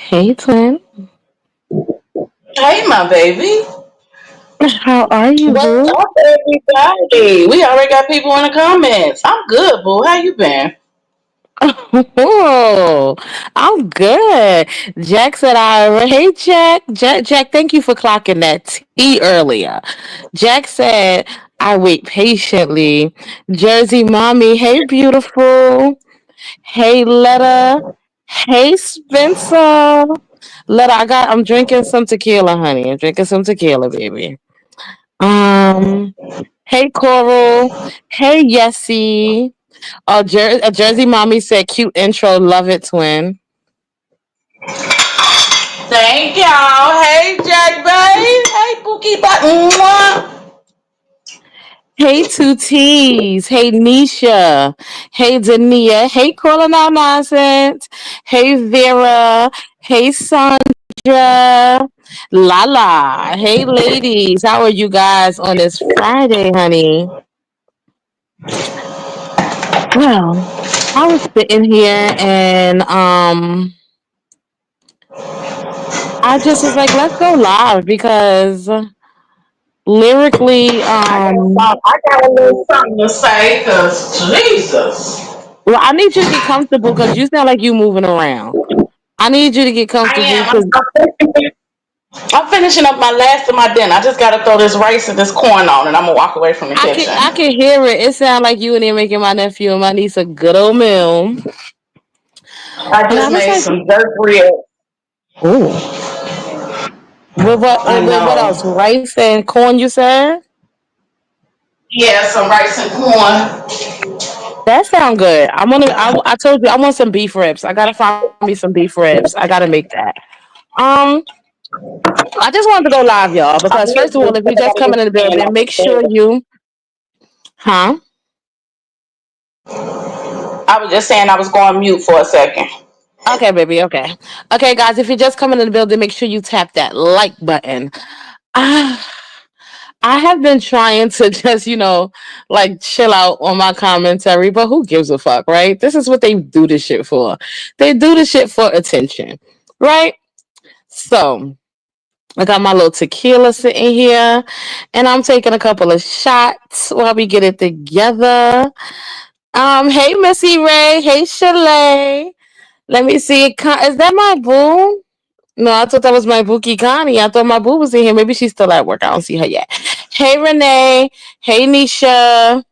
Hey, twin. Hey, my baby. How are you, What's boo? up, everybody? We already got people in the comments. I'm good, boo. How you been? Oh, I'm good. Jack said, Hey, Jack. Jack, thank you for clocking that tea earlier. Jack said, I wait patiently. Jersey mommy, hey, beautiful. Hey, Letta. Hey, Spencer. Letta, I'm drinking some tequila, honey. I'm drinking some tequila, baby. Um, Hey, Coral. Hey, Yessie. A Jersey mommy said, cute intro. Love it, twin. Thank y'all. Hey, Jack Bay. Hey, Pookie Button. Mwah. Hey, Two T's. Hey, Nisha. Hey, Dania. Hey, calling out nonsense. Hey, Vera. Hey, Sandra. Lala. Hey, ladies. How are you guys on this Friday, honey? Well, I was sitting here and I just was like, let's go live because lyrically, I got a little something to say, because Jesus. well, I need you to get comfortable because you sound like you moving around. I need you to get I comfortable am. because I'm finishing up my last of my dinner. I just got to throw this rice and this corn on, and I'm going to walk away from the kitchen. I can hear it. It sounds like you and there making my nephew and my niece a good old meal. I And I just was made like, some jerk ribs. oh, I with what know. else? Rice and corn, you said? Yeah, some rice and corn. That sound good. I told you I want some beef ribs. I gotta find me some beef ribs. I gotta make that. Um, I just wanted to go live, y'all, I because did first of all, if because you I got just to get coming in the the pan building, off make the sure bed. you, huh? I was just saying I was going mute for a second. Okay, baby. Okay. Okay, guys, if you're just coming in the building, make sure you tap that like button. Ah, I have been trying to just, like chill out on my commentary, but who gives a fuck, right? This is what they do this shit for. They do this shit for attention, right? So I got my little tequila sitting here, and I'm taking a couple of shots while we get it together. Hey, Missy Ray. Hey, Chalet. Let me see. Is that my boo? No, I thought that was my Bookie Connie. I thought my boo was in here. Maybe she's still at work. I don't see her yet. Hey, Renee. Hey, Nisha.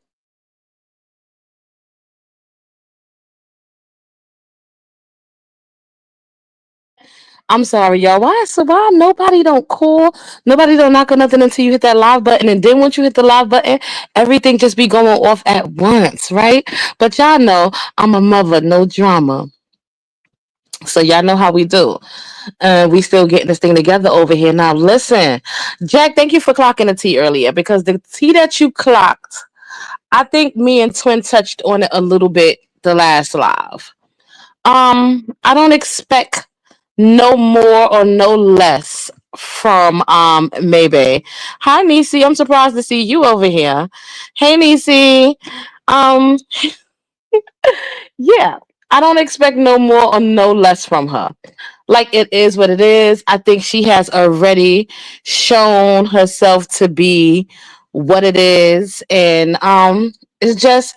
I'm sorry, y'all. Why nobody don't call? Nobody don't knock on nothing until you hit that live button. And then once you hit the live button, everything just be going off at once, right? But y'all know I'm a mother, no drama. So y'all know how we do. We still getting this thing together over here. Now listen, Jack, thank you for clocking the tea earlier because the tea that you clocked, I think me and Twin touched on it a little bit the last live. I don't expect no more or no less from Maybe. Hi Nisi, I'm surprised to see you over here. Hey Nisi. Um yeah, I don't expect no more or no less from her. Like it is what it is. I think she has already shown herself to be what it is, and it's just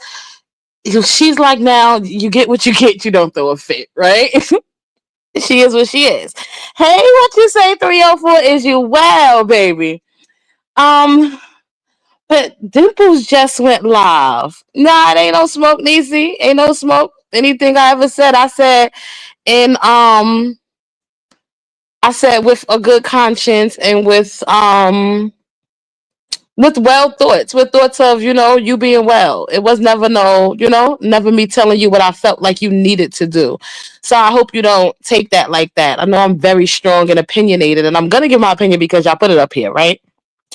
she's like now you get what you get. You don't throw a fit, right? She is what she is. Hey, what you say? 304 is you well, baby. Um, but Dimples just went live. Nah, it ain't no smoke, Niecy. Ain't no smoke. Anything I ever said, in I said with a good conscience and with well thoughts, with thoughts of, you being well. It was never no, never me telling you what I felt like you needed to do. So I hope you don't take that like that. I know I'm very strong and opinionated, and I'm gonna give my opinion because y'all put it up here, right?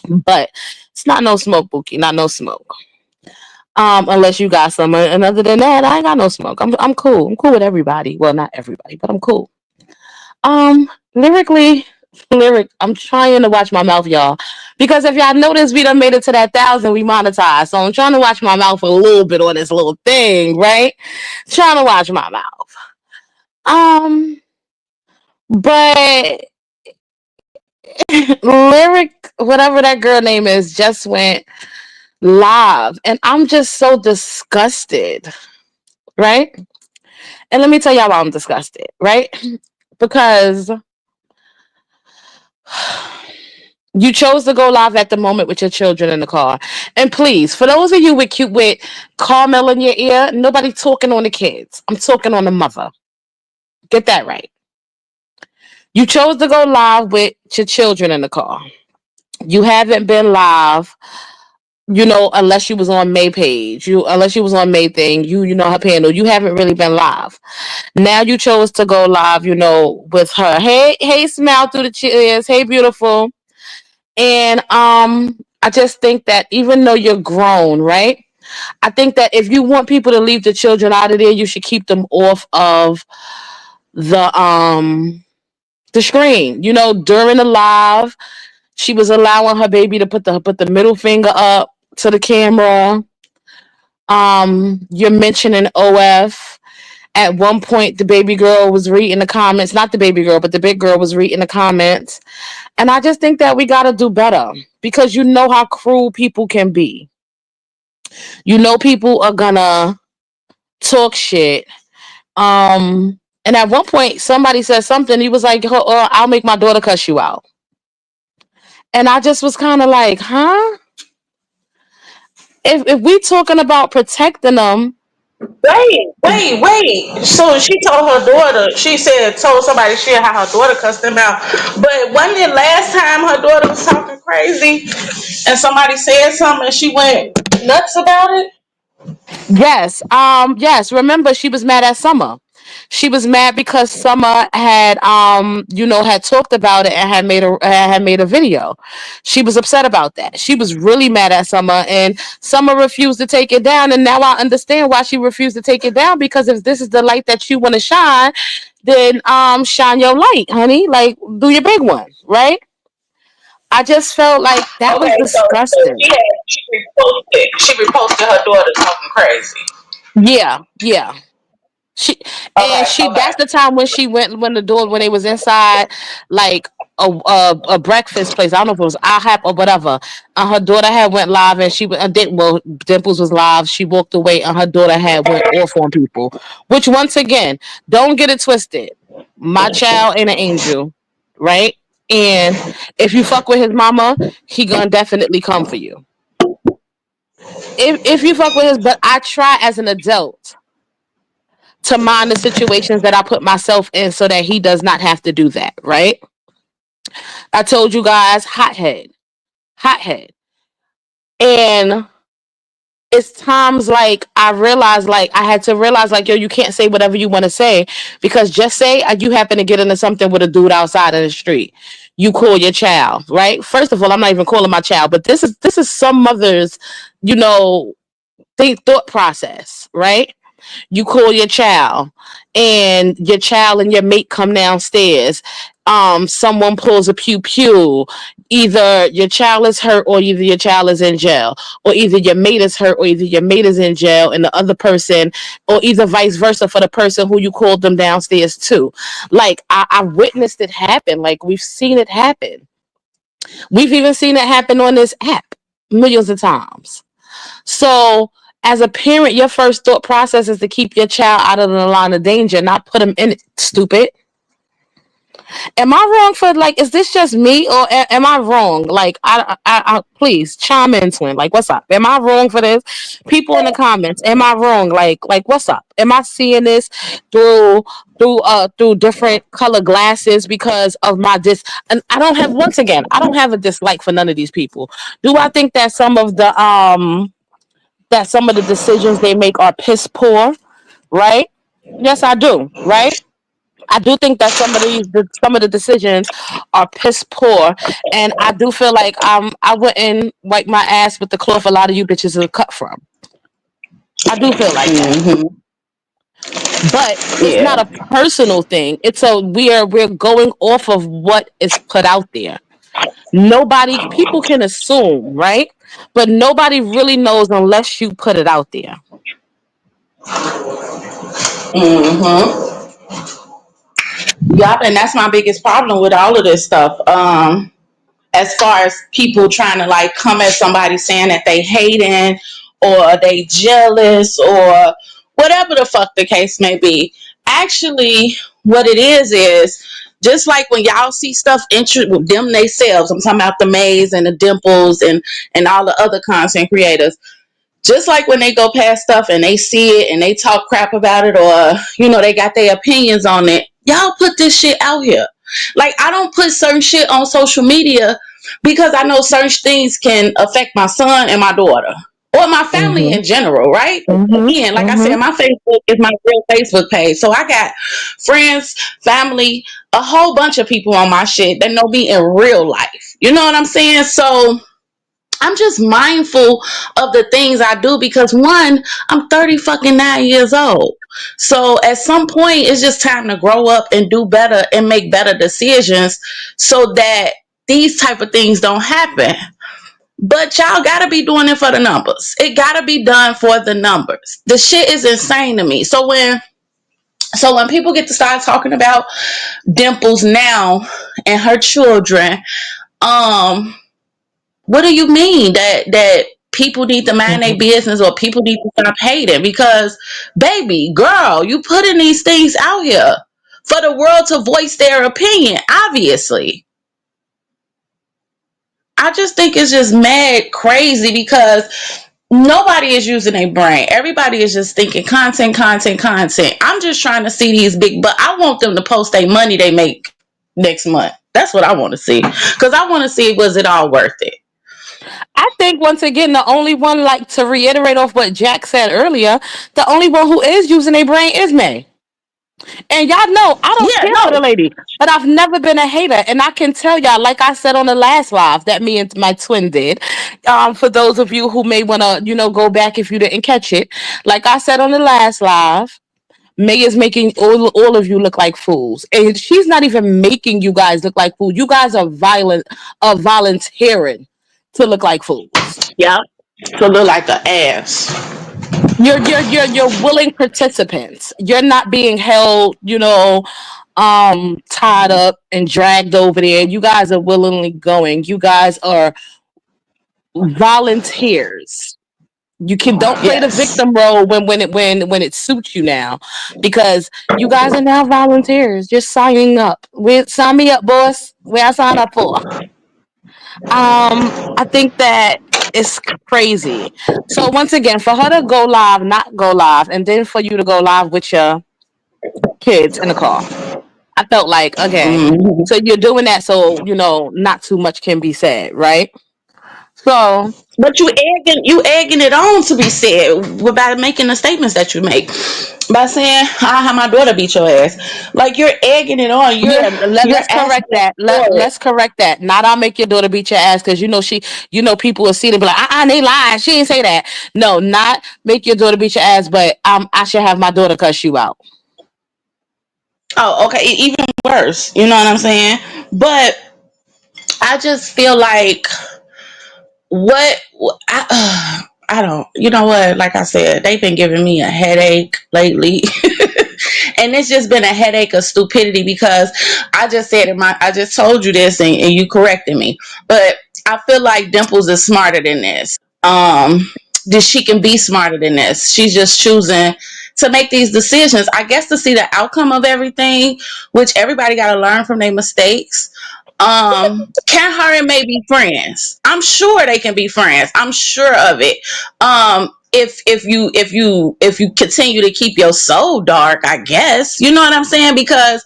But it's not no smoke, Bookie, not no smoke. Unless you got some, and other than that, I ain't got no smoke. I'm cool. I'm cool with everybody. Well, not everybody, but I'm cool. Lyrically, I'm trying to watch my mouth, y'all, because if y'all notice, we done made it to that 1,000. We monetized, so I'm trying to watch my mouth a little bit on this little thing, right? Trying to watch my mouth. Um, But Lyric, whatever that girl name is, just went live. And I'm just so disgusted, right? And let me tell y'all why I'm disgusted, right? Because you chose to go live at the moment with your children in the car. And please, for those of you with cute with caramel in your ear, nobody talking on the kids. I'm talking on the mother. Get that right. You chose to go live with your children in the car. You haven't been live, unless you was on May page. Unless you was on May thing, you know her panel. You haven't really been live. Now you chose to go live, with her. Hey, smile through the cheers. Hey, beautiful. And I just think that even though you're grown, right? I think that if you want people to leave the children out of there, you should keep them off of the screen. During the live, she was allowing her baby to put the middle finger up to the camera. You're mentioning OF. At one point, the baby girl was reading the comments. Not the baby girl, but the big girl was reading the comments. And I just think that we got to do better because you know how cruel people can be. People are gonna talk shit. And at one point, somebody said something. He was like, I'll make my daughter cuss you out. And I just was kind of like, huh? If we talking about protecting them, Wait. So she told her daughter, told somebody she how her daughter cussed them out. But wasn't it last time her daughter was talking crazy and somebody said something and she went nuts about it? yes. Remember, she was mad at Summer. She was mad because Summer had talked about it and had made a video. She was upset about that. She was really mad at Summer, and Summer refused to take it down. And now I understand why she refused to take it down, because if this is the light that you want to shine, then shine your light, honey. Like, do your big one, right? I just felt like that was Okay, so disgusting. she reposted her daughter talking crazy. Yeah. She and Okay, she that's okay. the time when she went when they was inside, like a breakfast place. I don't know if it was IHOP or whatever. And her daughter had went live, and Dimples was live. She walked away, and her daughter had went off on people. Which, once again, don't get it twisted. My child ain't an angel, right? And if you fuck with his mama, he gonna definitely come for you. If you fuck with his, but I try as an adult to mind the situations that I put myself in so that he does not have to do that, right? I told you guys, hothead. And it's times like I realized, like I had to realize, like, yo, you can't say whatever you want to say, because just say you happen to get into something with a dude outside in the street. You call your child, right? First of all, I'm not even calling my child, but this is some mother's, you know, thought process, right? You call your child, and your child and your mate come downstairs. Someone pulls a pew pew. Either your child is hurt, or either your child is in jail, or either your mate is hurt, or either your mate is in jail, and the other person, or either vice versa for the person who you called them downstairs to. Like, I witnessed it happen. Like, we've seen it happen. We've even seen it happen on this app millions of times. So, as a parent, your first thought process is to keep your child out of the line of danger, not put them in it. Stupid. Am I wrong for, like? Is this just me, or am I wrong? Like, please chime in, twin. Like, what's up? Am I wrong for this? People in the comments, am I wrong? Like, what's up? Am I seeing this through through different color glasses because of my And I don't have, once again, I don't have a dislike for none of these people. Do I think that some of the decisions they make are piss poor, right? Yes, I do, right? I do think that some of the decisions are piss poor, and I do feel like I wouldn't wipe my ass with the cloth a lot of you bitches are cut from. I do feel like that, Hmm. but it's not Yeah. a personal thing. We're going off of what is put out there. People can assume, right? But nobody really knows unless you put it out there. Hmm. Yup, and that's my biggest problem with all of this stuff. As far as people trying to like come at somebody saying that they hating or they jealous or whatever the fuck the case may be. Actually, what it is just like when y'all see stuff with them themselves. I'm talking about the Mays and the Dimples and all the other content creators, just like when they go past stuff and they see it and they talk crap about it, or they got their opinions on it. Y'all put this shit out here. Like, I don't put certain shit on social media because I know certain things can affect my son and my daughter or my family Mm-hmm. in general, right? Mm-hmm. Again, like I said, Mm-hmm. my Facebook is my real Facebook page, so I got friends, family, a whole bunch of people on my shit that know me in real life. You know what I'm saying? So I'm just mindful of the things I do because, one, I'm 30 fucking 9 years old. So at some point it's just time to grow up and do better and make better decisions so that these type of things don't happen. But y'all gotta be doing it for the numbers. It gotta be done for the numbers. The shit is insane to me. So when people get to start talking about Dimples now and her children, um what do you mean that people need to mind their Mm-hmm. business or people need to stop hating? Because, baby, girl, you putting these things out here for the world to voice their opinion. Obviously, I just think it's just mad crazy because nobody is using a brain. Everybody is just thinking content, content, content. I'm just trying to see these big, but I want them to post their money they make next month. That's what I want to see because I want to see, was it all worth it? I think once again, the only one, like to reiterate off what Jack said earlier, the only one who is using a brain is May. And y'all know I don't Yeah, care for no. the lady, but I've never been a hater. And I can tell y'all, like I said on the last live that me and my twin did. For those of you who may want to, go back if you didn't catch it, like I said on the last live, May is making all of you look like fools. And she's not even making you guys look like fools. You guys are volunteering to look like fools. Yeah. To look like an ass. You're willing participants. You're not being held, tied up and dragged over there. You guys are willingly going. You guys are volunteers. You can don't play the Yes. victim role when it suits you now, because you guys are now volunteers. Just signing up. Sign me up, boss. Where I sign up for. I think that it's crazy. So once again, for her to go live, not go live, and then for you to go live with your kids in the car, I felt like, okay, Mhm. so you're doing that so not too much can be said, right? So But you egging it on to be said by making the statements that you make. By saying, "I have my daughter beat your ass," like you're egging it on. You're yeah, you're let's correct asking that. for it. Let's correct that. Not I'll make your daughter beat your ass because people will see it and be like, they lying. She didn't say that. No, not make your daughter beat your ass, but I should have my daughter cuss you out. Oh, okay, even worse. You know what I'm saying? But I just feel like what I don't. You know what? Like I said, they've been giving me a headache lately. And it's just been a headache of stupidity because I just told you this and you corrected me. But I feel like Dimples is smarter than this. That she can be smarter than this. She's just choosing to make these decisions, I guess, to see the outcome of everything, which everybody got to learn from their mistakes. Can her and May be friends? I'm sure they can be friends. I'm sure of it. If you continue to keep your soul dark, I guess, you know what I'm saying, because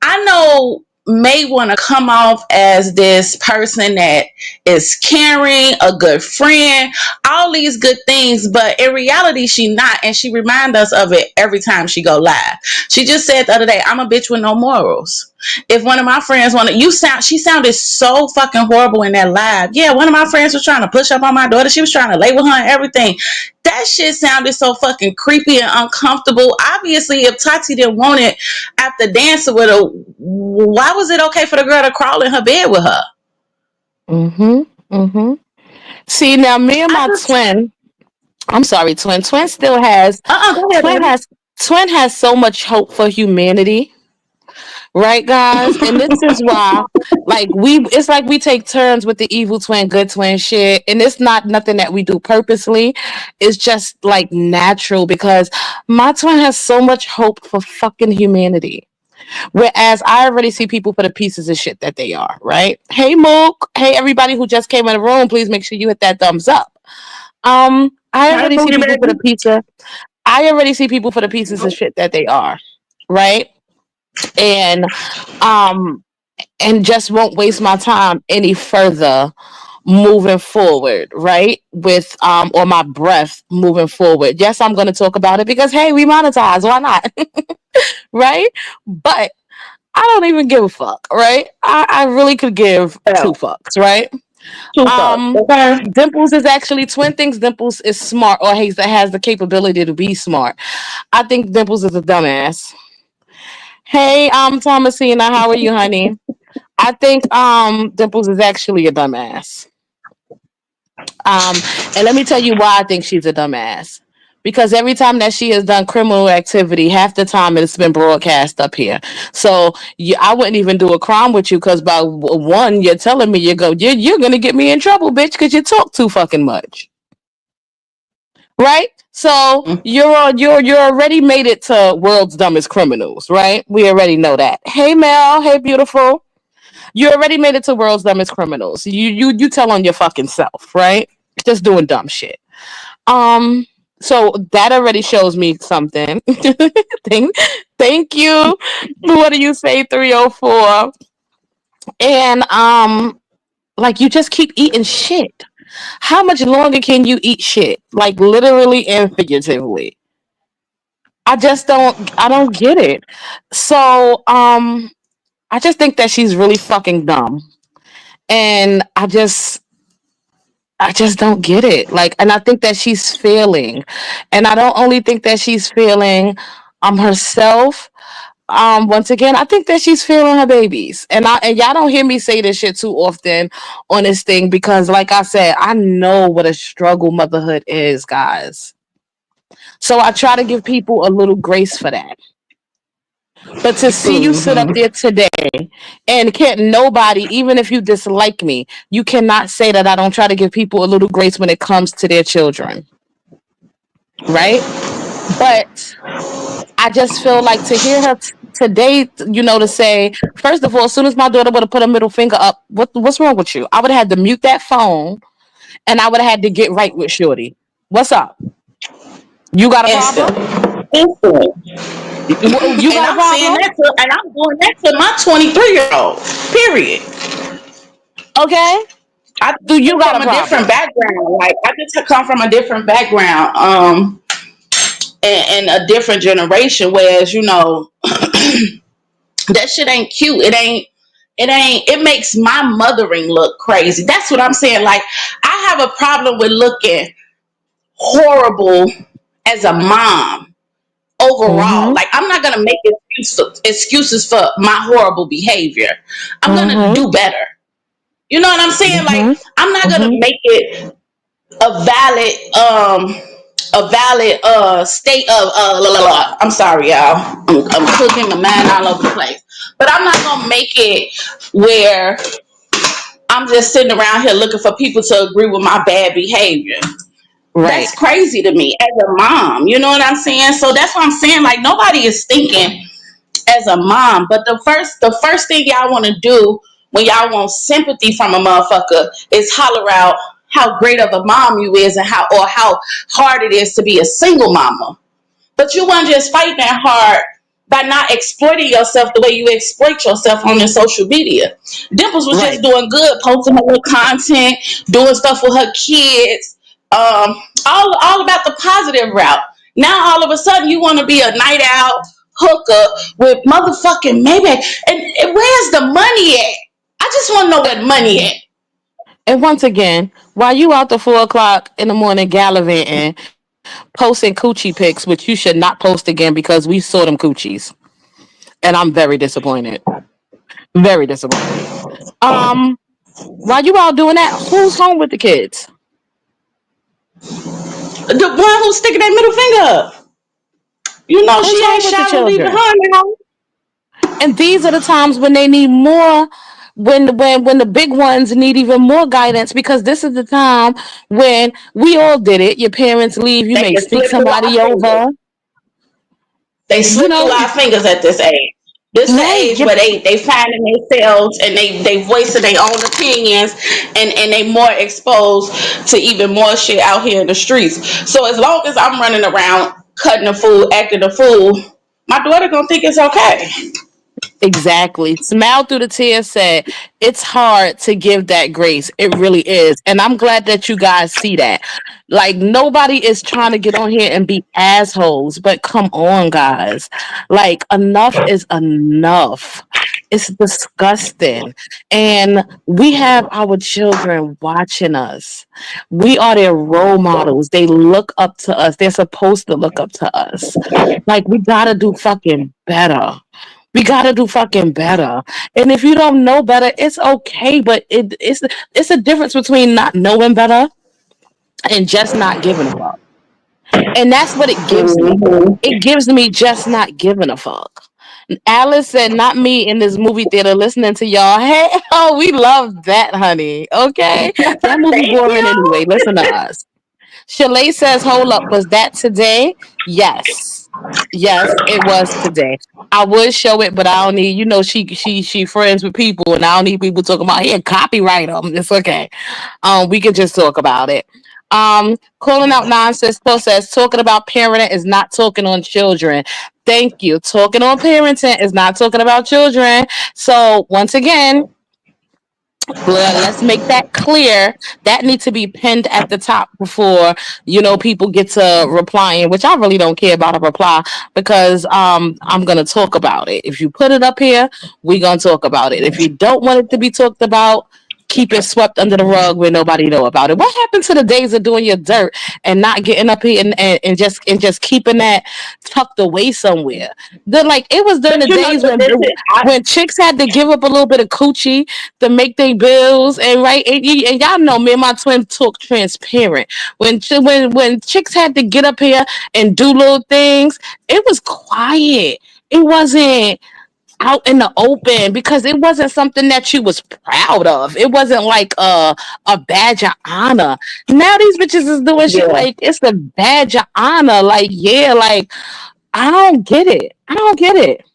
I know may want to come off as this person that is caring, a good friend, all these good things, but in reality she not, and she remind us of it every time she go live. She just said the other day, "I'm a bitch with no morals." If one of my friends wanted, she sounded so fucking horrible in that live. Yeah, one of my friends was trying to push up on my daughter. She was trying to lay with her and everything. That shit sounded so fucking creepy and uncomfortable. Obviously, if Tati didn't want it after dancing with her, why was it okay for the girl to crawl in her bed with her? Mm-hmm. Mm-hmm. See, now me and I my just, twin. I'm sorry, twin. Twin still has. go ahead, Twin baby. has. Twin has so much hope for humanity. right, guys? And this is why, like, it's like we take turns with the evil twin, good twin shit, and it's not nothing that we do purposely. It's just like natural because my twin has so much hope for fucking humanity. Whereas I already see people for the pieces of shit that they are, right? Hey Mook, hey everybody who just came in the room, please make sure you hit that thumbs up. I Hi, already see Boogie people for the Baby. pizza. I already see people for the pieces of shit that they are, right? And um and just won't waste my time any further moving forward, right? With or my breath moving forward. Yes, I'm gonna talk about it because hey, we monetize, why not? Right? But I don't even give a fuck, right? I really could give two Hell, fucks, right? two fucks. Um Okay. Dimples is actually twin thinks Dimples is smart or has the capability to be smart. I think Dimples is a dumbass. Hey, Thomasina, how are you, honey? I think Dimples is actually a dumbass. Um, and let me tell you why I think she's a dumbass. Because every time that she has done criminal activity, half the time it's been broadcast up here. So I wouldn't even do a crime with you because by one, you're telling me you're gonna get me in trouble, bitch, because you talk too fucking much, right? So you're already made it to world's dumbest criminals, right? We already know that. Hey Mel, hey beautiful. You already made it to world's dumbest criminals. You tell on your fucking self, right? Just doing dumb shit. Um, so that already shows me something. thank, thank you. What do you say, 304? And like you just keep eating shit. How much longer can you eat shit? Like literally and figuratively. I don't get it. So I just think that she's really fucking dumb. And I just don't get it. Like, and I think that she's failing. And I don't only think that she's failing herself. Once again, I think that she's failing her babies. And y'all don't hear me say this shit too often on this thing because like I said, I know what a struggle motherhood is, guys. So I try to give people a little grace for that. But to see you sit up there today and can't nobody, even if you dislike me, you cannot say that I don't try to give people a little grace when it comes to their children, right? But I just feel like to hear her today, to say, first of all, as soon as my daughter would have put a middle finger up, what's wrong with you? I would have had to mute that phone and I would have had to get right with Shorty. What's up? You got a problem? Instant. Instant. You And got a I'm saying problem? that to, and I'm doing that to my 23-year-old. Period. Okay. I Do you come got from a a different problem? background. Like I just come from a different background, and a different generation. Whereas that shit ain't cute. It ain't. It ain't. It makes my mothering look crazy. That's what I'm saying. Like I have a problem with looking horrible as a mom overall. Mm-hmm. Like I'm not gonna make excuses for my horrible behavior. I'm gonna Mm-hmm. do better. You know what I'm saying? Like Mm-hmm. I'm not gonna Mm-hmm. make it a valid state of la, la, la. I'm sorry, y'all. I'm cooking my mind all over the place. But I'm not gonna make it where I'm just sitting around here looking for people to agree with my bad behavior. Right. That's crazy to me as a mom. You know what I'm saying? So that's what I'm saying. Like nobody is thinking as a mom. But the first thing y'all want to do when y'all want sympathy from a motherfucker is holler out how great of a mom you is and how hard it is to be a single mama. But you weren't just fighting that hard by not exploiting yourself the way you exploit yourself on your social media. Dimples was just Right. doing good, posting her little content, doing stuff with her kids, all about the positive route. Now all of a sudden you want to be a night out hooker with motherfucking maybe, and where's the money at? I just want to know where the money at. And once again, while you out the 4 o'clock in the morning gallivanting, posting coochie pics, which you should not post again because we saw them coochies, and I'm very disappointed. Very disappointed. Um, while you out doing that, who's home with the kids? The one who's sticking that middle finger up. You know Who's she home ain't with the shy to leave it children? home now. And these are the times when they need more, when the big ones need even more guidance, because this is the time when we all did it. Your parents leave, you They may can sneak slip through our somebody fingers. over, They you slip through know, our fingers at this age. This the right? age where they finding themselves and they voicing their own opinions, and they more exposed to even more shit out here in the streets. So as long as I'm running around cutting a fool, acting a fool, my daughter gonna think it's okay. Exactly. Smile through the tears said, it's hard to give that grace. It really is. And I'm glad that you guys see that. Like, nobody is trying to get on here and be assholes, but come on, guys. Like, enough is enough. It's disgusting. And we have our children watching us. We are their role models. They look up to us. They're supposed to look up to us. Like, we gotta do fucking better. We gotta do fucking better. And if you don't know better, it's okay. But it's a difference between not knowing better and just not giving a fuck. And that's what it gives me. Mm-hmm. It gives me just not giving a fuck. Alice said, not me in this movie theater listening to y'all. Hey, oh, we love that, honey. Okay. That movie Thank boring anyway. you. Listen to us. Chalet says, hold up, was that today? Yes. Yes, it was today. I would show it, but I don't need, she friends with people, and I don't need people talking about here, copyright them. It's okay. We can just talk about it. Calling out nonsense still says, talking about parenting is not talking on children. Thank you. Talking on parenting is not talking about children. So once again, let's make that clear. That needs to be pinned at the top before people get to replying, which I really don't care about a reply, because I'm gonna talk about it. If you put it up here, we're gonna talk about it. If you don't want it to be talked about, keep it swept under the rug where nobody know about it. What happened to the days of doing your dirt and not getting up here and just keeping that tucked away somewhere? Like, it was during But the you know, days but listen, when chicks had to give up a little bit of coochie to make their bills, and right, and y'all know me and my twin talk transparent. When chicks had to get up here and do little things, it was quiet. It wasn't out in the open because it wasn't something that you was proud of. It wasn't like a badge of honor. Now these bitches is doing shit yeah. like it's a badge of honor. Like, yeah, like, I don't get it. I don't get it.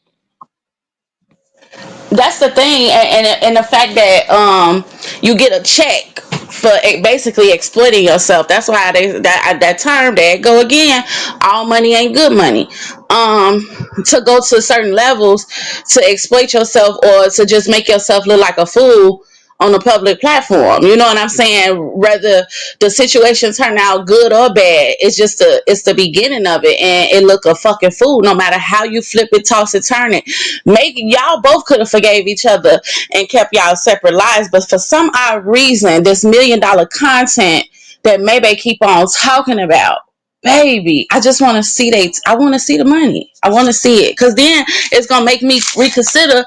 That's the thing, and the fact that you get a check for basically exploiting yourself. That's why that term, there it go again, all money ain't good money. To go to certain levels to exploit yourself or to just make yourself look like a fool on a public platform. You know what I'm saying? Whether the situation turn out good or bad, it's the beginning of it, and it look a fucking fool. No matter how you flip it, toss it, turn it, make y'all both could have forgave each other and kept y'all separate lives. But for some odd reason, this $1 million content that maybe keep on talking about, baby, I just want to see I want to see the money. I want to see it, because then it's gonna make me reconsider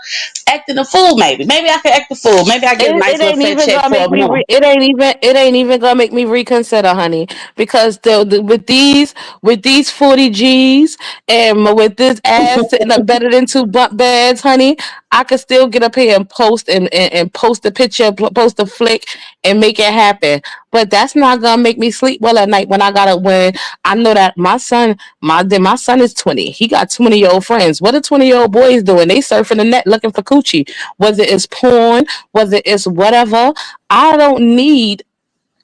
acting a fool. Maybe I can act a fool. Maybe I get a It nice little ain't fat even check gonna for make a me. month. It ain't even gonna make me reconsider, honey. Because with these 40 G's and with this ass sitting up better than two bunk beds, honey, I could still get up here and post and post a picture, post a flick, and make it happen. But that's not gonna make me sleep well at night when I know that my son is 20. He got 20-year-old friends. What are 20-year-old boys doing? They surfing the net looking for coochie, whether it's porn, whether it's whatever. I don't need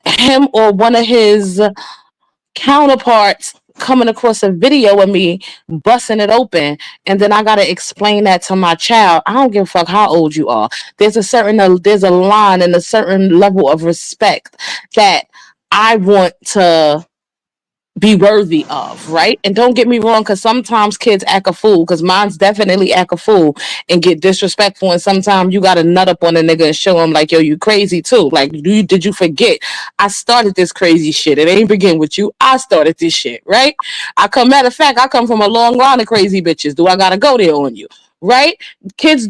him or one of his counterparts coming across a video of me busting it open, and then I gotta explain that to my child. I don't give a fuck how old you are. There's a line and a certain level of respect that I want to be worthy of, right? And don't get me wrong, because sometimes kids act a fool, because mine's definitely act a fool and get disrespectful, and sometimes you gotta nut up on a nigga and show him like, yo, you crazy too. Like, did you forget I started this crazy shit? It ain't begin with you. I started this shit, right? Matter of fact, I come from a long line of crazy bitches. Do I gotta go there on you? Right? Kids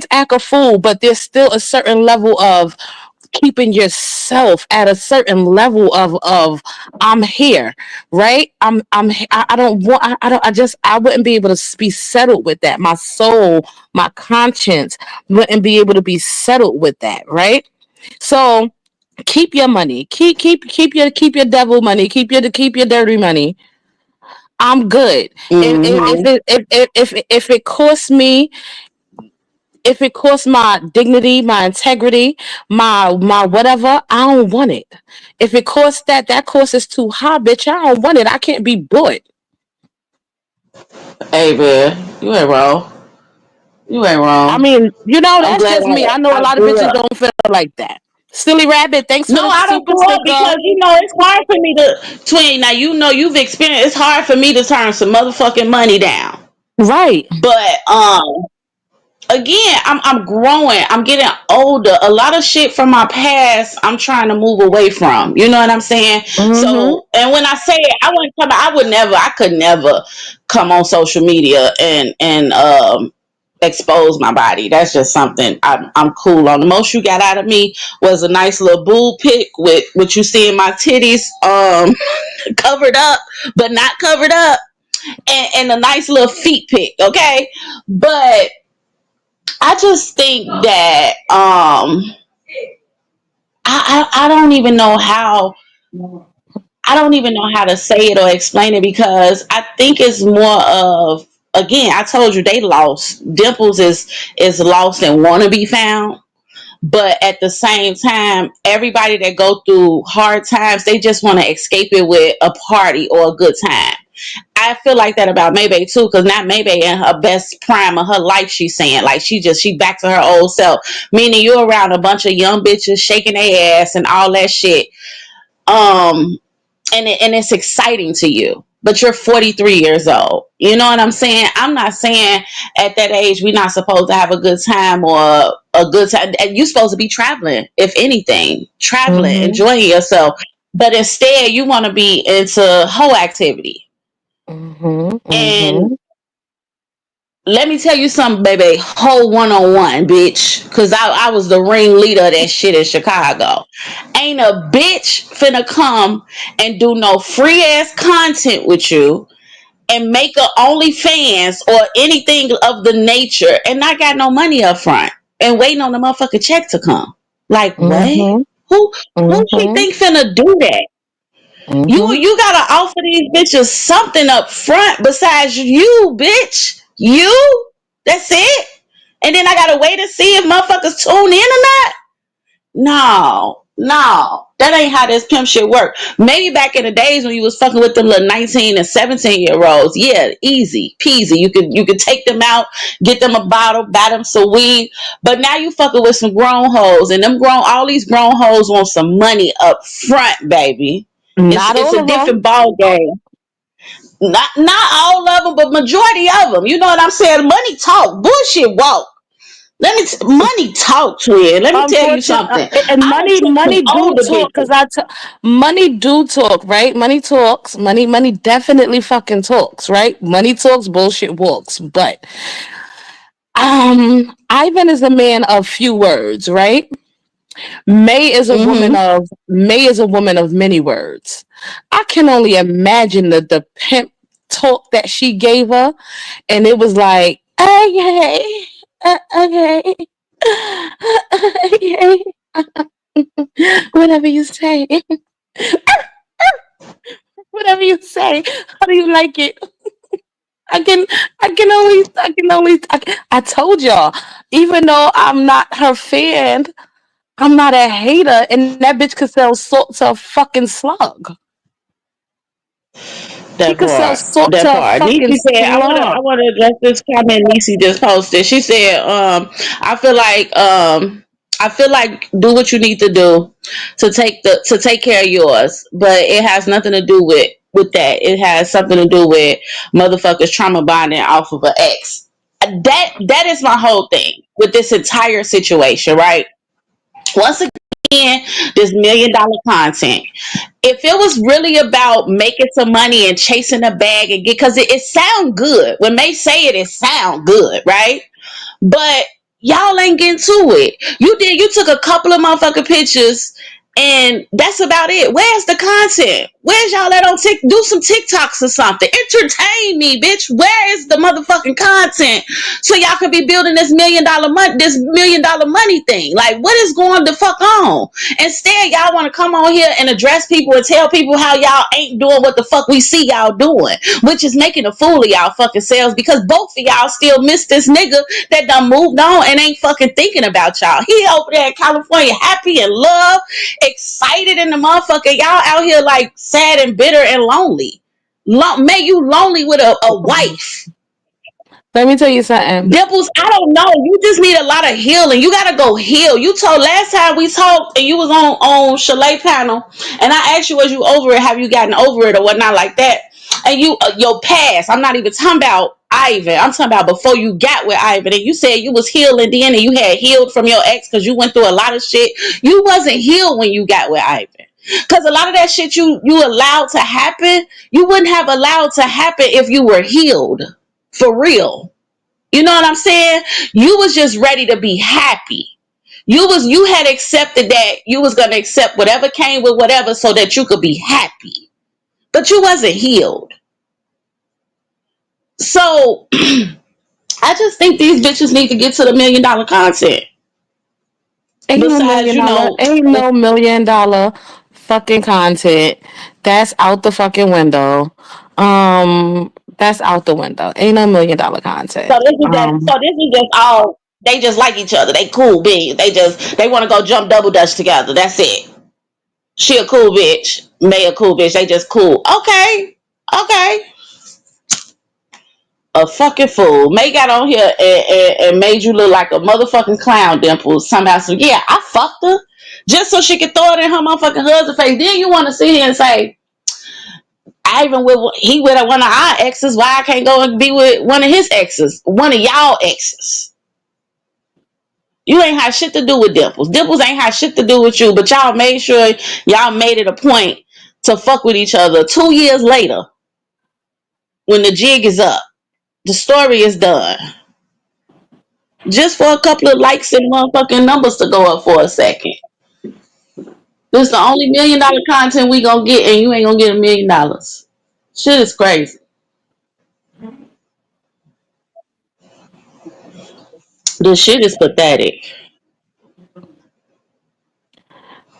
act a fool, but there's still a certain level of keeping yourself at a certain level of I'm here, right? I don't want I don't I just I wouldn't be able to be settled with that. My soul, my conscience wouldn't be able to be settled with that, right? So keep your money. Keep your devil money. Keep your dirty money. I'm good. Mm-hmm. If it costs me, if it costs my dignity, my integrity, my whatever, I don't want it. If it costs that cost is too high, bitch. I don't want it. I can't be bought. Hey man, you ain't wrong. You ain't I wrong. mean, I'm that's glad just me. I know a I lot of grew bitches up. don't feel like that. Silly rabbit, thanks for No, the I don't super grow up sticker. because it's hard for me to twin. Now you've experienced. It's hard for me to turn some motherfucking money down. Right. But again, I'm growing. I'm getting older. A lot of shit from my past, I'm trying to move away from. You know what I'm saying? Mm-hmm. So, and when I say it, I wouldn't come. I could never come on social media and expose my body. That's just something I'm cool on. The most you got out of me was a nice little boob pic with what you see in my titties, covered up but not covered up, and a nice little feet pic. Okay, but I just think that I don't even know how I don't even know how to say it or explain it because I think it's more of, again, I told you they lost. Dimples is lost and wanna be found. But at the same time, everybody that go through hard times, they just want to escape it with a party or a good time. I feel like that about Maybay too, because not Maybay in her best prime of her life, she's saying like she back to her old self. Meaning you're around a bunch of young bitches shaking their ass and all that shit. Um, and it's exciting to you. But you're 43 years old. You know what I'm saying? I'm not saying at that age we're not supposed to have a good time or a good time. And you're supposed to be traveling, if anything, traveling, Mm-hmm. enjoying yourself. But instead, you want to be into whole activity. Mm-hmm. And Mm-hmm. let me tell you something, baby. Whole one on one, bitch. Cause I was the ringleader of that shit in Chicago. Ain't a bitch finna come and do no free ass content with you and make a OnlyFans or anything of the nature and not got no money up front and waiting on the motherfucking check to come. Like what? Mm-hmm. Who who she Mm-hmm. think finna do that? You Mm-hmm. you gotta offer these bitches something up front besides you, bitch. You? That's it? And then I gotta wait and see if motherfuckers tune in or not? No, no. That ain't how this pimp shit work. Maybe back in the days when you was fucking with them little 19 and 17-year-olds, yeah, easy, peasy. You could take them out, get them a bottle, buy them some weed. But now you fucking with some grown hoes, and all these grown hoes want some money up front, baby. It's Not it's all a of them. different ball game. Not all of them, but majority of them. You know what I'm saying? Money talk, bullshit walk. Money talk, twin. Let me tell you Unfortunate, something. and I done took some money do older talk bitches. because money do talk, right? Money talks. Money definitely fucking talks, right? Money talks, bullshit walks. But Ivan is a man of few words, right? Mm-hmm. May is a woman of many words. I can only imagine the pimp talk that she gave her, and it was like, okay, okay, okay, whatever you say, whatever you say. How do you like it? I can, I told y'all, even though I'm not her fan, I'm not a hater, and that bitch could sell salt to a fucking slug. She That could sell part. salt That to a part. fucking Niecy said, I slug. wanna address this comment Niecy just posted. She said, I feel like do what you need to do to take care of yours. But it has nothing to do with that. It has something to do with motherfuckers trauma bonding off of an ex. That is my whole thing with this entire situation, right? Once again, this $1 million content. If it was really about making some money and chasing a bag and get, because it sound good when they say it sound good, right? But y'all ain't getting to it. You took a couple of motherfucking pictures and that's about it. Where's the content? Where's y'all at on do some TikToks or something? Entertain me, bitch. Where is the motherfucking content? So y'all could be building this million dollar money thing. Like, what is going the fuck on? Instead, y'all want to come on here and address people and tell people how y'all ain't doing what the fuck we see y'all doing, which is making a fool of y'all fucking selves because both of y'all still miss this nigga that done moved on and ain't fucking thinking about y'all. He over there in California, happy and love, excited in the motherfucker. Y'all out here like sad and bitter and lonely. Make you lonely with a wife. Let me tell you something. Dimples, I don't know. You just need a lot of healing. You gotta go heal. You told last time we talked and you was on Chalet panel, and I asked you, was you over it? Have you gotten over it or whatnot like that? And you, your past. I'm not even talking about Ivan. I'm talking about before you got with Ivan. And you said you was healing then, and you had healed from your ex because you went through a lot of shit. You wasn't healed when you got with Ivan. Because a lot of that shit you allowed to happen, you wouldn't have allowed to happen if you were healed for real. You know what I'm saying? You was just ready to be happy. You had accepted that you was gonna accept whatever came with whatever so that you could be happy. But you wasn't healed. So I just think these bitches need to get to the $1 million content. Ain't no Besides, million you dollar, know, ain't no $1 million fucking content. That's out the fucking window. That's out the window. Ain't no $1 million so content. this is just all they just like each other. They cool beings. They want to go jump double dutch together. That's it. She a cool bitch. May a cool bitch. They just cool. Okay. Okay. A fucking fool. May got on here and made you look like a motherfucking clown, Dimples. Somehow, so yeah, I fucked her just so she could throw it in her motherfucking husband's face. Then you want to sit here and say, I even he with one of our exes. Why I can't go and be with one of his exes, one of y'all exes? You ain't had shit to do with Dimples. Dimples ain't had shit to do with you, but y'all made sure y'all made it a point to fuck with each other 2 years later when the jig is up. The story is done. Just for a couple of likes and motherfucking numbers to go up for a second. This is the only $1 million content we gonna get, and you ain't gonna get $1 million. Shit is crazy. This shit is pathetic.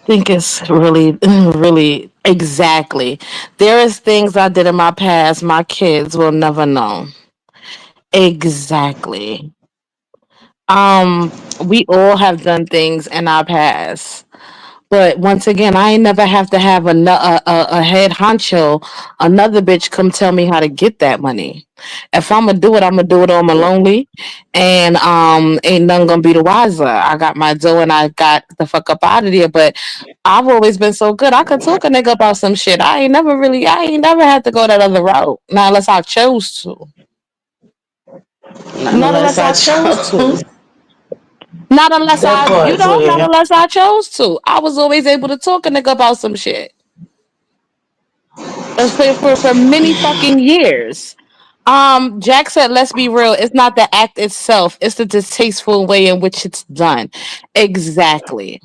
Think it's really, really exactly. There is things I did in my past my kids will never know. Exactly. We all have done things in our past. But once again, I ain't never have to have a head honcho, another bitch come tell me how to get that money. If I'm gonna do it on my lonely, and ain't none gonna be the wiser. I got my dough and I got the fuck up out of there. But I've always been so good. I could talk a nigga about some shit. I ain't never had to go that other route. Not unless I chose to. Not Unless unless I I chose chose to. Not unless that part, not twin. unless I chose to. I was always able to talk a nigga about some shit. For many fucking years. Jack said, let's be real, it's not the act itself, it's the distasteful way in which it's done. Exactly.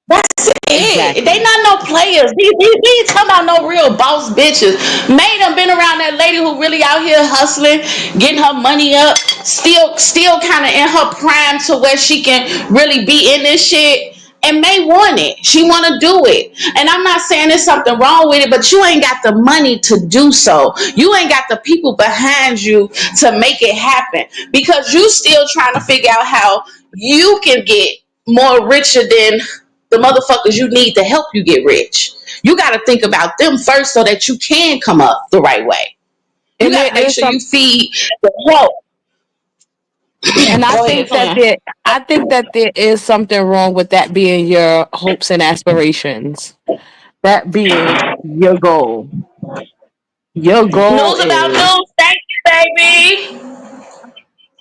That's it. They Exactly. not no players. We ain't talking about no real boss bitches. May done been around that lady who really out here hustling, getting her money up, still kind of in her prime to where she can really be in this shit. And May want it. She want to do it. And I'm not saying there's something wrong with it, but you ain't got the money to do so. You ain't got the people behind you to make it happen because you still trying to figure out how you can get more richer than the motherfuckers you need to help you get rich. You got to think about them first so that you can come up the right way. You And got there to make is sure you some, feed the help. and Go ahead, twin. I think that there is something wrong with that being your hopes and aspirations. That being your goal. Your goal News about is. news. Thank you, baby.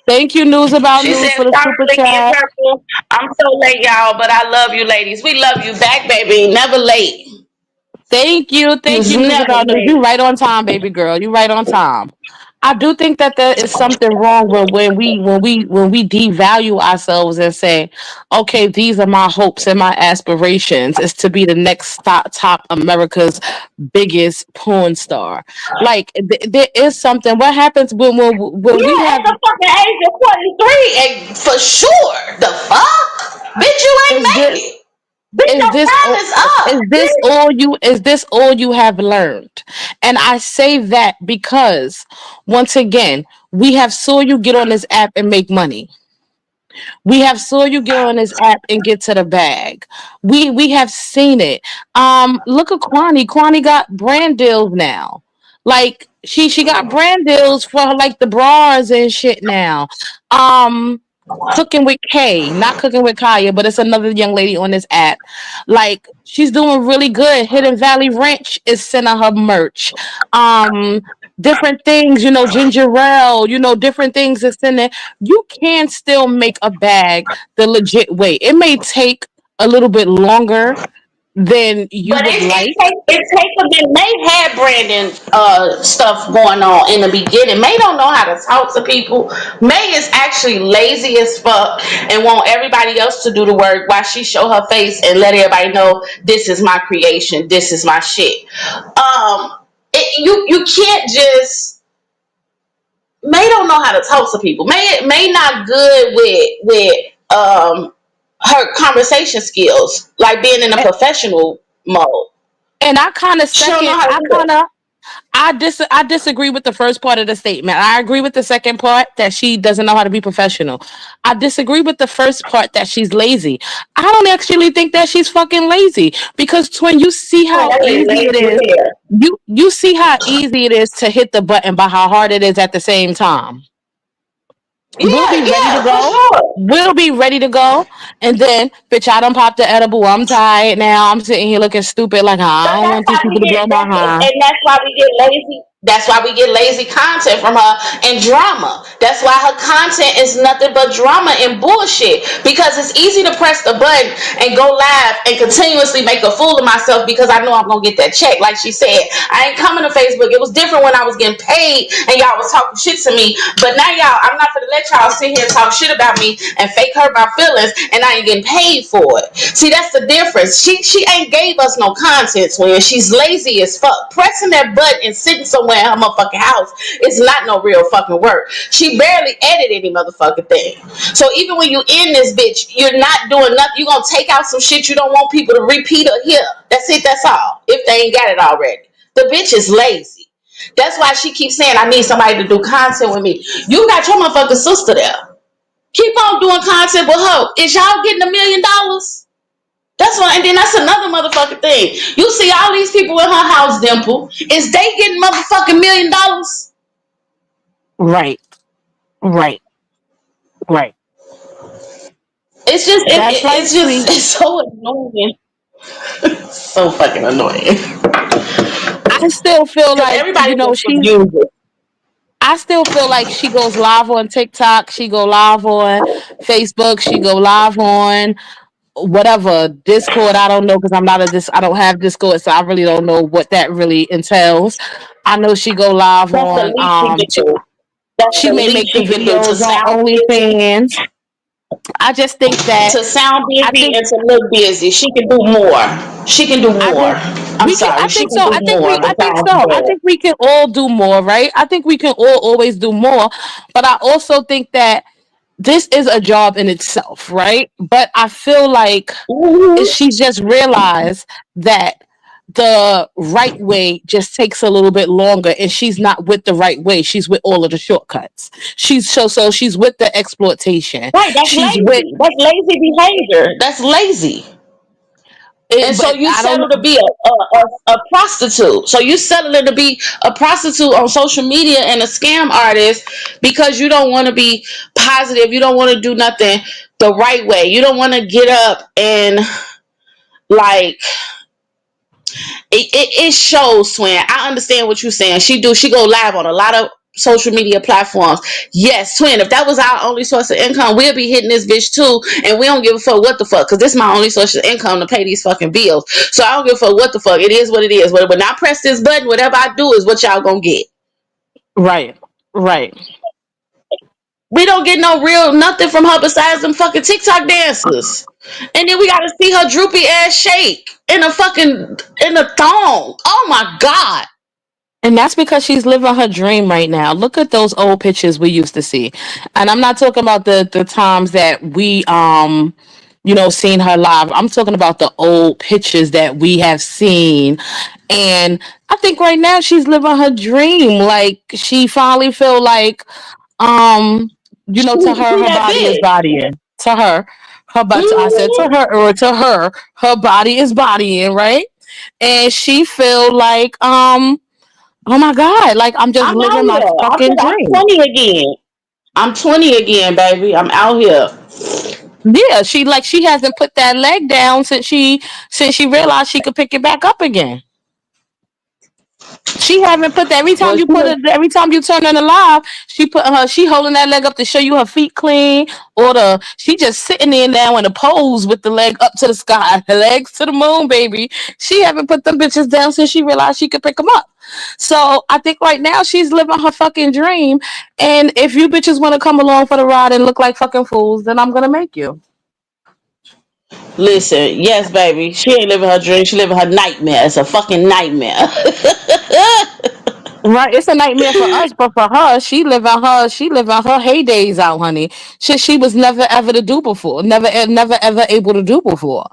Thank you, News About She News, said, for the sorry, super Licky and chat. Purple. I'm so late, y'all, but I love you, ladies. We love you back, baby. Never late. Thank You you, was News never About News. late. You right on time, baby girl. You right on time. I do think that there is something wrong when we devalue ourselves and say, okay, these are my hopes and my aspirations is to be the next top America's biggest porn star. Like there is something. What happens when we Yeah, at have the fucking age of 23, and for sure. The fuck? Bitch, you ain't is make this it. Bitch, is your this time o- is up. Bitch. is this all you have learned? And I say that because once again we have saw you get on this app and make money. We have saw you get on this app and get to the bag. We have seen it. Look at Kwani. Kwani got brand deals now. Like she got brand deals for like the bras and shit now. Um Cooking with Kay, not cooking with Kaya, but it's another young lady on this app. Like she's doing really good. Hidden Valley Ranch is sending her merch. Um Different things, ginger ale, different things is sending. You can still make a bag the legit way. It may take a little bit longer than you But would like. it takes a bit. May had Brandon stuff going on in the beginning. May don't know how to talk to people. May is actually lazy as fuck and want everybody else to do the work while she show her face and let everybody know this is my creation, this is my shit. You can't just. May don't know how to talk to people. May not good her conversation skills, like being in a A- professional mode. And I kind of She don't know second, how to I do it. kind of I disagree with the first part of the statement. I agree with the second part that she doesn't know how to be professional. I disagree with the first part that she's lazy. I don't actually think that she's fucking lazy because Twin, you see Oh, how that lady easy it lazy is. as hell. You see how easy it is to hit the button, but how hard it is at the same time. We'll Yeah, be ready to yeah, for go. sure. We'll be ready to go. And then, bitch, I done popped the edible. I'm tired now. I'm sitting here looking stupid like But I don't that's want these why we people to get blow my that's high. and that's why we get lazy. That's why we get lazy content from her and drama. That's why her content is nothing but drama and bullshit. Because it's easy to press the button and go live and continuously make a fool of myself because I know I'm gonna get that check. Like she said, I ain't coming to Facebook. It was different when I was getting paid and y'all was talking shit to me. But now y'all, I'm not gonna let y'all sit here and talk shit about me and fake hurt my feelings and I ain't getting paid for it. See, that's the difference. She ain't gave us no content when she's lazy as fuck. Pressing that button and sitting somewhere in her motherfucking house is not no real fucking work. She barely edit any motherfucking thing. So even when you in this bitch, you're not doing nothing. You're gonna take out some shit you don't want people to repeat or hear. That's it, that's all. If they ain't got it already. The bitch is lazy. That's why she keeps saying I need somebody to do content with me. You got your motherfucking sister there. Keep on doing content with her. Is y'all getting $1 million? That's why, and then that's another motherfucking thing. You see all these people in her house, Dimple. Is they getting motherfucking $1 million? Right, right, right. It's just, That's like it's just, sweet. it's so annoying. So fucking annoying. I still feel Because like, everybody wants to she's use it. I still feel like she goes live on TikTok, she go live on Facebook, she go live on whatever Discord. I don't know because I don't have Discord, so I really don't know what that really entails. I know she go live That's the on least she can do. That's she the may least make the she can do to videos on sound busy, OnlyFans. I just think that to sound I busy, think and to look busy. She can do more. She can do I more. just I'm we can sorry. I She think can so. do more besides I that. think we can all do more, right? I think we can all always do more. But I also think that this is a job in itself, right? But I feel like Mm-hmm. she just realized that the right way just takes a little bit longer and she's not with the right way. She's with all of the shortcuts. So she's with the exploitation. Right, that's She's with lazy. That's lazy behavior. That's lazy. it, And so but you I don't settle to be a prostitute. So you settling to be a prostitute on social media and a scam artist because you don't want to be positive. You don't want to do nothing the right way. You don't want to get up and like it shows, Twin. I understand what you're saying. She go live on a lot of social media platforms. Yes, Twin, if that was our only source of income, we'll be hitting this bitch too, and we don't give a fuck what the fuck, because this is my only source of income to pay these fucking bills. So I don't give a fuck what the fuck. It is what it is. But when I press this button, whatever I do is what y'all gonna get. right. Right. We don't get no real nothing from her besides them fucking TikTok dances. And then we gotta see her droopy ass shake in a thong. Oh my god. And that's because she's living her dream right now. Look at those old pictures we used to see. And I'm not talking about the times that we seen her live. I'm talking about the old pictures that we have seen. And I think right now she's living her dream. Like she finally feel like to her She her that body is big. bodying. To her but I said Mhm. to her body is bodying, right? And she feel like oh my God, like I'm just I'm out living my here. fucking I'm dream. 20 again. I'm 20 again, baby. I'm out here. Yeah, she hasn't put that leg down since she realized she could pick it back up again. She haven't put that Well, she was, every time you turn on the live, she holding that leg up to show you her feet clean, or she just sitting there now in a pose with the leg up to the sky, her legs to the moon, baby. She haven't put them bitches down since she realized she could pick them up. So I think right now she's living her fucking dream. And if you bitches want to come along for the ride and look like fucking fools, then I'm gonna make you. listen, yes, baby. She ain't living her dream. She living her nightmare. It's a fucking nightmare. Right, it's a nightmare for us, but for her, she living her heydays out, honey. Shit, she was never ever to do before, never ever able to do before.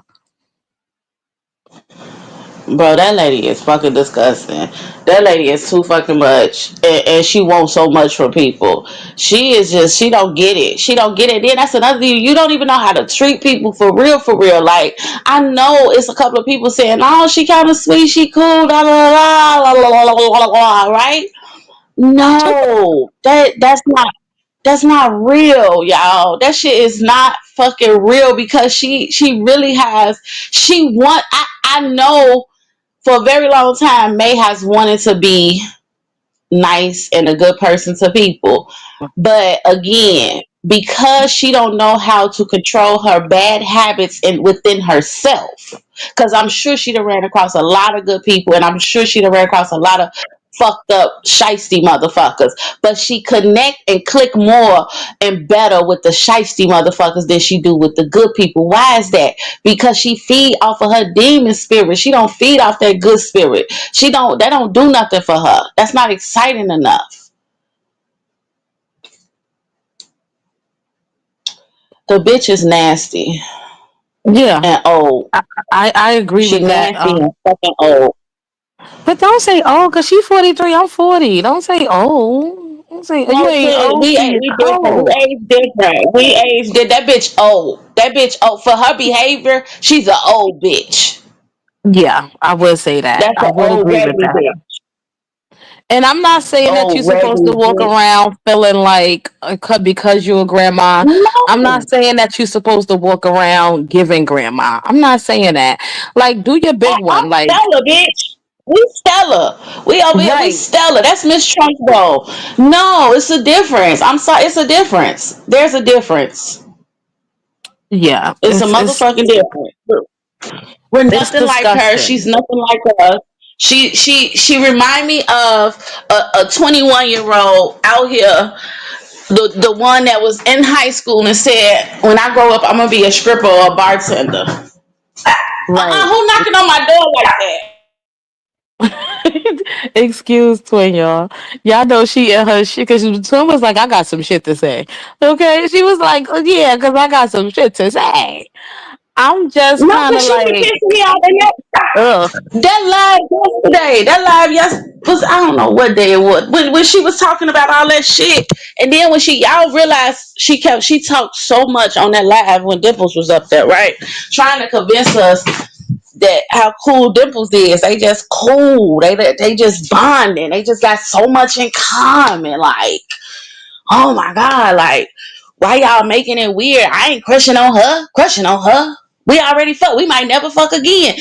Bro, that lady is fucking disgusting. That lady is too fucking much. And she wants so much from people. She don't get it. She don't get it. Then that's another thing. You don't even know how to treat people for real, for real. Like, I know it's a couple of people saying, oh, she kind of sweet, she cool, da da da da da da da da da, right? No, that's not real, y'all. That shit is not fucking real because she really has I know for a very long time May has wanted to be nice and a good person to people. But again, because she don't know how to control her bad habits within herself, because I'm sure she'd have ran across a lot of good people, and I'm sure she'd have ran across a lot of fucked up shisty motherfuckers. But she connect and click more and better with the shisty motherfuckers than she do with the good people. Why is that? Because she feed off of her demon spirit. She don't feed off that good spirit. That don't do nothing for her. That's not exciting enough. The bitch is nasty Yeah, and old. I agree She with that. nasty and fucking old. But don't say oh, cause she's 43, I'm 40. Don't say oh. Don't say oh, you No, ain't sis, old till you we different. We cold. age different. We age did that bitch old. That bitch old for her behavior. She's an old bitch. Yeah, I would say that. That's I an would old agree with raggedy that. bitch. And I'm not saying that you're Old supposed to raggedy walk bitch. around feeling like because you're a grandma. I'm No, not saying that you're supposed to walk around giving grandma. I'm not saying that. Like, do your big I'm one. Like, Stella, bitch. We Stella. We over here. We right. Stella. That's Miss Trunchbull. No, it's a difference. I'm sorry. It's a difference. There's a difference. Yeah. It's a It's motherfucking difference. We're it's nothing like her. She's disgusting. nothing like us. She remind me of a 21-year-old out here, the one that was in high school and said, "When I grow up, I'm gonna be a stripper or a bartender." Right. Who knocking on my door like that? Excuse Twin, y'all. Y'all know she and her shit because Twin was like, I got some shit to say. Okay. She was like, oh, yeah, because I got some shit to say. I'm just No, kind but of she been like, pissing me off. And ugh. that live yesterday, that live was I don't know what day it was when she was talking about all that shit, and then when y'all realized she talked so much on that live when Dimples was up there, right, trying to convince us that how cool Dimples is. They just cool. They just bonding. They just got so much in common. Like, oh my god, like why y'all making it weird? I ain't crushing on her. Crushing on her. We already fuck. We might never fuck again.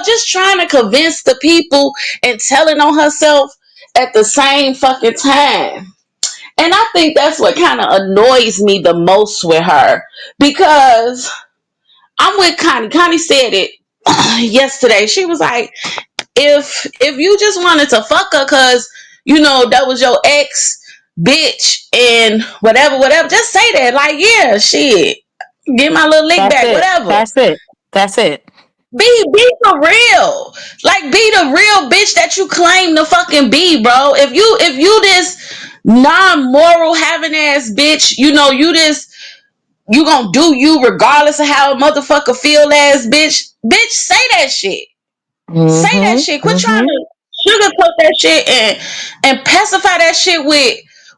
Just trying to convince the people and telling on herself at the same fucking time. And I think that's what kind of annoys me the most with her because I'm with Connie. Connie said it yesterday. She was like, if you just wanted to fuck her because that was your ex, bitch, and whatever, whatever. Just say that. Like, yeah, shit. Get my little lick That's back, it. whatever. That's it. That's it. Be for real. Like, be the real bitch that you claim to fucking be, bro. If you this non-moral having ass bitch, you know, you gonna do you regardless of how a motherfucker feel ass bitch. Bitch, say that shit. Say that Mm-hmm. shit. Quit trying Mm-hmm. to sugarcoat that shit and pacify that shit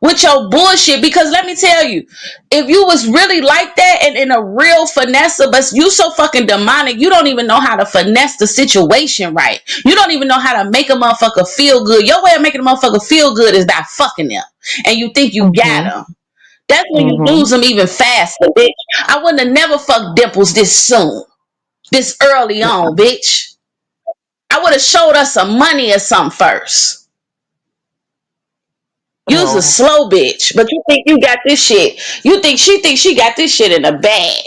with your bullshit. Because let me tell you, if you was really like that and in a real finesse, but you so fucking demonic, you don't even know how to finesse the situation right. You don't even know how to make a motherfucker feel good. Your way of making a motherfucker feel good is by fucking them, and you think you got Mm-hmm. them. That's when you Mm-hmm. lose them even faster, bitch. I wouldn't have never fucked Dimples this soon, this early on, bitch. I would have showed us some money or something first. You's a Oh. slow bitch, but you think you got this shit. You think she thinks she got this shit in the bag,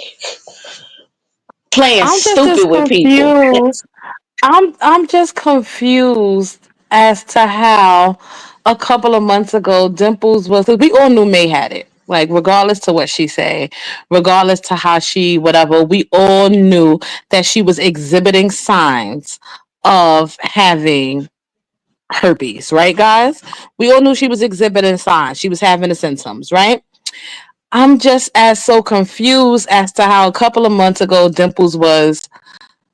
playing I'm just as stupid with people. confused. I'm just confused as to how a couple of months ago Dimples was. We all knew May had it. Like regardless to what she say, regardless to how she whatever, we all knew that she was exhibiting signs of having herpes, right, guys? We all knew she was exhibiting signs. She was having the symptoms, right? I'm just as so confused as to how a couple of months ago Dimples was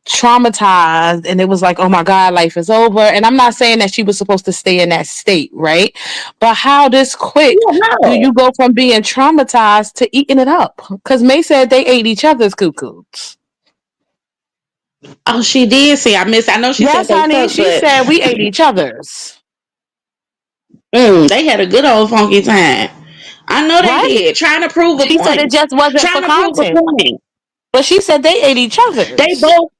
traumatized and it was like, oh my God, life is over. And I'm not saying that she was supposed to stay in that state, right? But how this quick Yeah, do no. you go from being traumatized to eating it up? Because May said they ate each other's cuckoos. Oh, she did say I missed. I know she said Yes, they honey. fucked, She but said we ate each other's. they had a good old funky time. I know they Right? did. Trying to prove a She said it point. just wasn't for Trying to prove a content. point. But she said they ate each They other's. both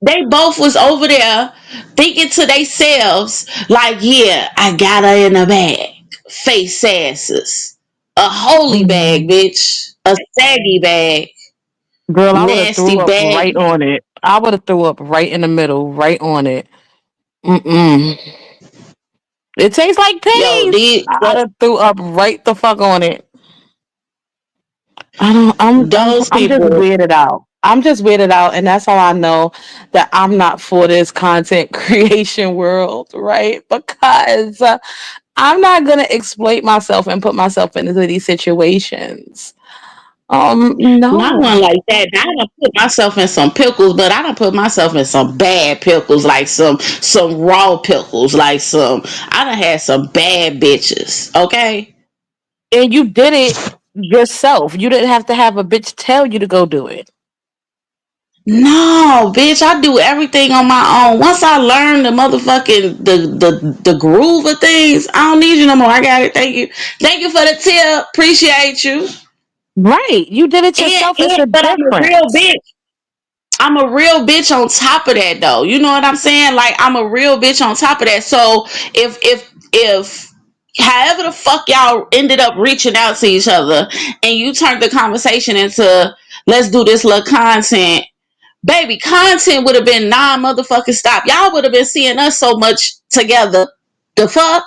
they both was over there thinking to themselves, like, yeah, I got her in a bag. Face asses. A holy bag, Mm. bitch. A saggy bag. Girl, I would have threw Nasty up bag. right on it. I would have threw up right in the middle, right on it. Mm-mm. It tastes like Yo, pennies. I'd have threw up right the fuck on it. I don't. those I'm just people. weirded out. I'm just weirded out, and that's how I know that I'm not for this content creation world, right? Because I'm not gonna exploit myself and put myself into these situations. Not No. one like that. I done put myself in some pickles, but I done put myself in some bad pickles, like some raw pickles, like some. I done had some bad bitches. Okay. And you did it yourself. You didn't have to have a bitch tell you to go do it. No, bitch, I do everything on my own. Once I learn the motherfucking the groove of things, I don't need you no more. I got it. Thank you. Thank you for the tip. Appreciate you. Right. You did it yourself. It's a But I'm a real difference. bitch. I'm a real bitch on top of that though. You know what I'm saying? Like I'm a real bitch on top of that. So if however the fuck y'all ended up reaching out to each other and you turned the conversation into let's do this little content, baby, content would have been non motherfucking stop. Y'all would have been seeing us so much together. The fuck?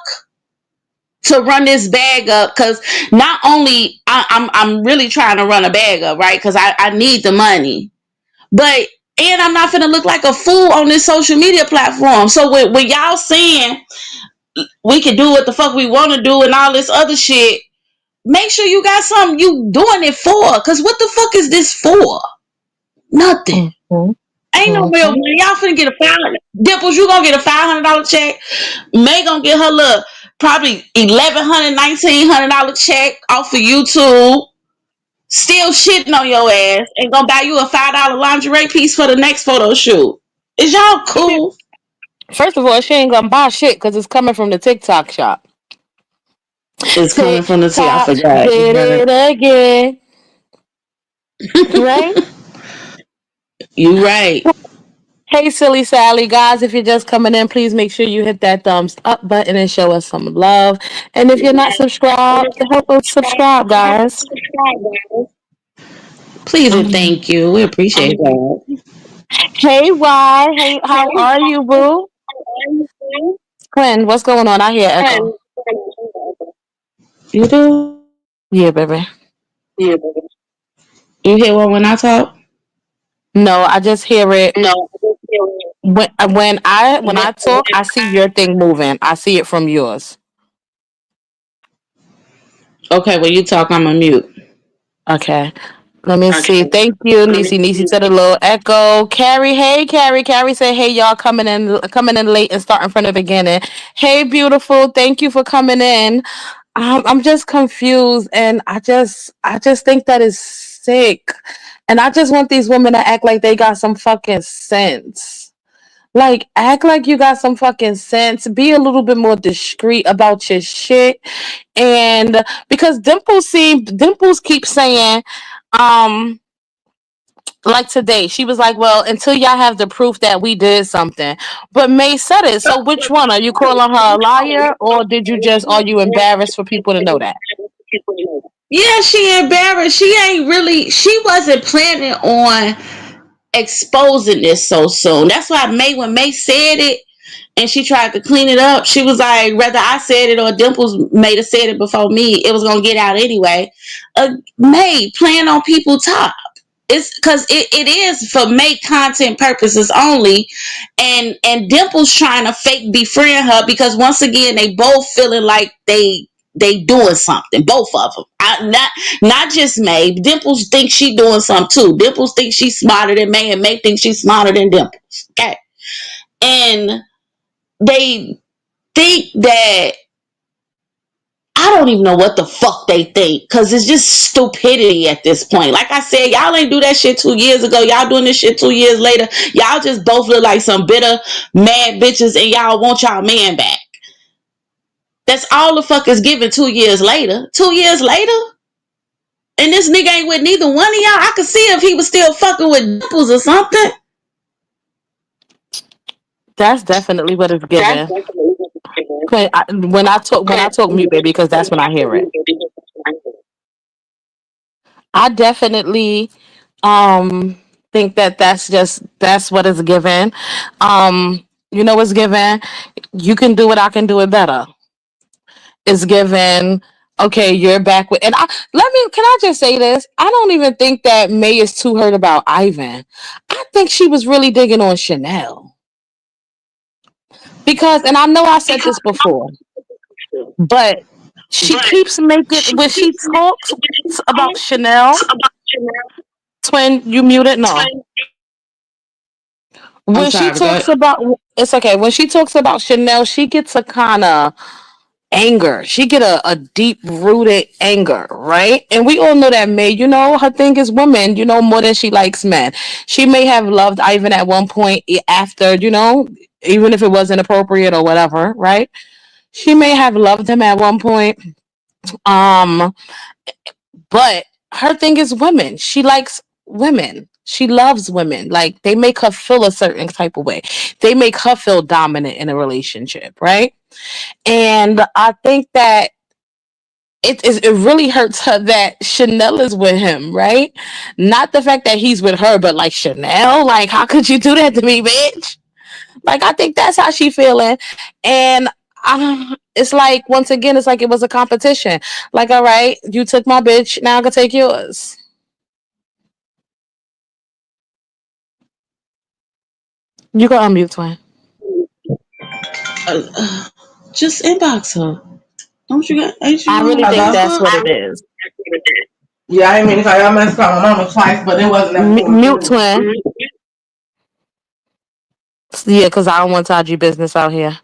To run this bag up, because not only I'm really trying to run a bag up, right? Because I need the money, but and I'm not gonna look like a fool on this social media platform. So when y'all saying we can do what the fuck we want to do and all this other shit, make sure you got something you doing it for. Cause what the fuck is this for? Nothing. Mm-hmm. Ain't no real Mm-hmm. money. Y'all finna get a Dimples. You gonna get a $500 check. May gonna get her little probably $1,100, $1,900 check off of YouTube. Still shitting on your ass and gonna buy you a $5 lingerie piece for the next photo shoot. Is y'all cool? First of all, she ain't gonna buy shit because it's coming from the TikTok shop. It's coming from the T. I TikTok forgot. did it again, right? You right. Hey, silly Sally, guys, if you're just coming in, please make sure you hit that thumbs up button and show us some love. And if you're not subscribed, help us subscribe, guys. Please and Um, thank you. We appreciate that. Hey, Y, hey, how are you, boo? Quinn, what's going on? I hear echo. You do? Yeah, baby. You hear what when I talk? No, I just hear it when I talk. I see your thing moving. I see it from yours. Okay, when you talk, I'm a mute. Okay. Let me see. Thank you, Nisi. Nisi said a little echo. Carrie, hey, Carrie. Carrie said, hey, y'all coming in late and starting from the beginning. Hey, beautiful. Thank you for coming in. I'm just confused, and I just think that is sick, and I just want these women to act like they got some fucking sense. Like, act like you got some fucking sense. Be a little bit more discreet about your shit. And because Dimples keeps saying, um, like today, she was like, well, until y'all have the proof that we did something. But May said it. So which one? Are you calling her a liar, or are you embarrassed for people to know that? Yeah, she embarrassed. She ain't really. She wasn't planning on exposing this so soon. That's why when May said it and she tried to clean it up, she was like, whether I said it or Dimples made have said it before me, it was gonna get out anyway. May playing on people top. It's because it is for make content purposes only, and Dimples trying to fake befriend her because once again they both feeling like they doing something, both of them. Not just May. Dimples thinks she doing something too. Dimples thinks she's smarter than May, and May thinks she's smarter than Dimples. Okay, and they think that I don't even know what the fuck they think because it's just stupidity at this point. Like I said, y'all ain't do that shit 2 years ago. Y'all doing this shit 2 years later. Y'all just both look like some bitter, mad bitches and y'all want y'all man back. That's all the fuck is given 2 years later. 2 years later? And this nigga ain't with neither one of y'all. I could see if he was still fucking with nipples or something. That's definitely what it's given. When I talk mute, baby, because that's when I hear it. I definitely think that that's what it's given. You know what's given? You can do it, I can do it better. It's given. Okay, you're back with, and can I just say this? I don't even think that May is too hurt about Ivan. I think she was really digging on Chanel because, and I know I said this before, but she keeps making when she talks about Chanel. Twin, you muted? No. I'm When she sorry, go talks ahead. about It's okay. When she talks about Chanel, she gets a kind of anger. She get a deep rooted anger, right? And we all know that May, her thing is women, more than she likes men. She may have loved Ivan at one point after, even if it was inappropriate or whatever, right? She may have loved him at one point. Um, but her thing is women. She likes women. She loves women. Like they make her feel a certain type of way. They make her feel dominant in a relationship, right? And I think that it really hurts her that Chanel is with him, right? Not the fact that he's with her, but like Chanel, like how could you do that to me, bitch? Like I think that's how she feeling, and it's like once again, it's like it was a competition. Like, all right, you took my bitch, now I can take yours. You can unmute, twin. Just inbox her. Don't you got? Ain't you I on really think Facebook? that's what it is. Yeah, I didn't mean to call y'all messed call my mama twice, but it wasn't that being Mute, serious. twin. Yeah, because I don't want to you business out here.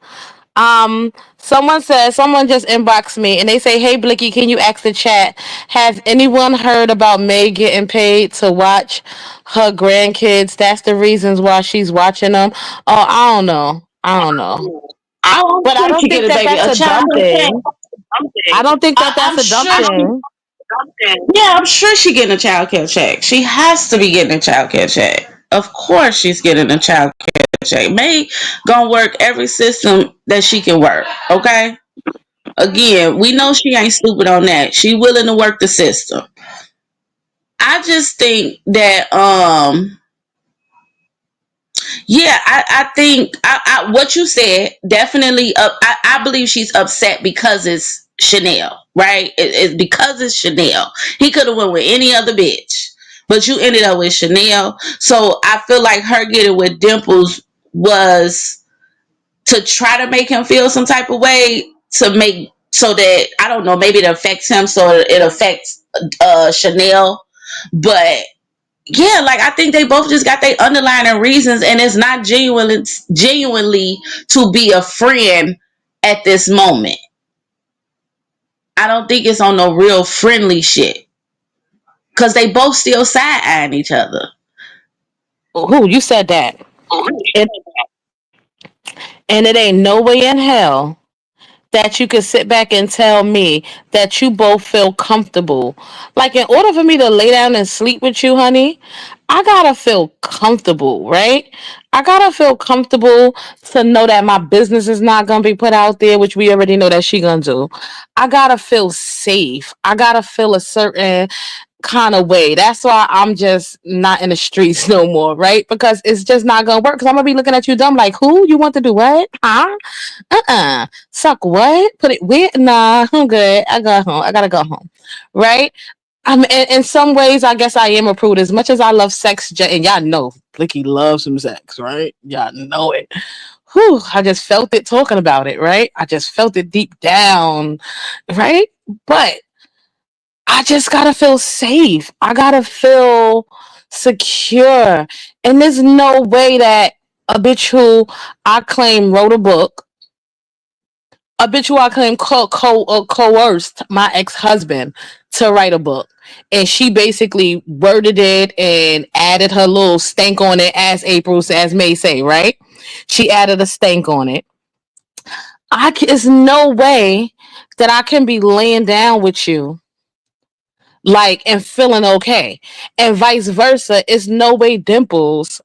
Someone just inboxed me and they say, hey Blicky, can you ask the chat, has anyone heard about May getting paid to watch her grandkids? That's the reasons why she's watching them. Oh, I don't know. I don't know. Oh, I'm But I sure don't she get think a that baby. that's A a child dumb thing. I don't think that that's I'm a dumb sure she. thing. Yeah, I'm sure she getting a child care check. She has to be getting a child care check. Of course, she's getting a child care check. May gonna work every system that she can work. Okay. Again, we know she ain't stupid on that. She willing to work the system. I just think that yeah, I think what you said definitely up. I believe she's upset because it's Chanel. right? It's because it's Chanel. He could have went with any other bitch, but you ended up with Chanel. So I feel like her getting with Dimples was to try to make him feel some type of way, to make so that, I don't know, maybe it affects him so it affects Chanel. But yeah, like I think they both just got their underlying reasons, and it's not genuinely to be a friend at this moment. I don't think it's on no real friendly shit, because they both still side eyeing each other. Who you said that? It, and it ain't no way in hell that you could sit back and tell me that you both feel comfortable. Like, in order for me to lay down and sleep with you, honey, I gotta feel comfortable, right? I gotta feel comfortable to know that my business is not gonna be put out there, which we already know that she gonna do. I gotta feel safe. I gotta feel a certain kind of way. That's why I'm just not in the streets no more, right? Because it's just not gonna work. Because I'm gonna be looking at you dumb, like, who you want to do what? Huh? Suck what? Put it where? Nah, I'm good. I got home. I gotta go home. Right? In some ways, I guess I am a prude. As much as I love sex, and y'all know Blicky loves some sex, right? Y'all know it. Whew, I just felt it talking about it, right? I just felt it deep down, right? But I just gotta feel safe. I gotta feel secure. And there's no way that a bitch who I claim wrote a book, a bitch who I claim coerced my ex husband to write a book. And she basically worded it and added her little stank on it, as May say, right? She added a stank on it. There's no way that I can be laying down with you like and feeling okay. And vice versa. It's no way, Dimples,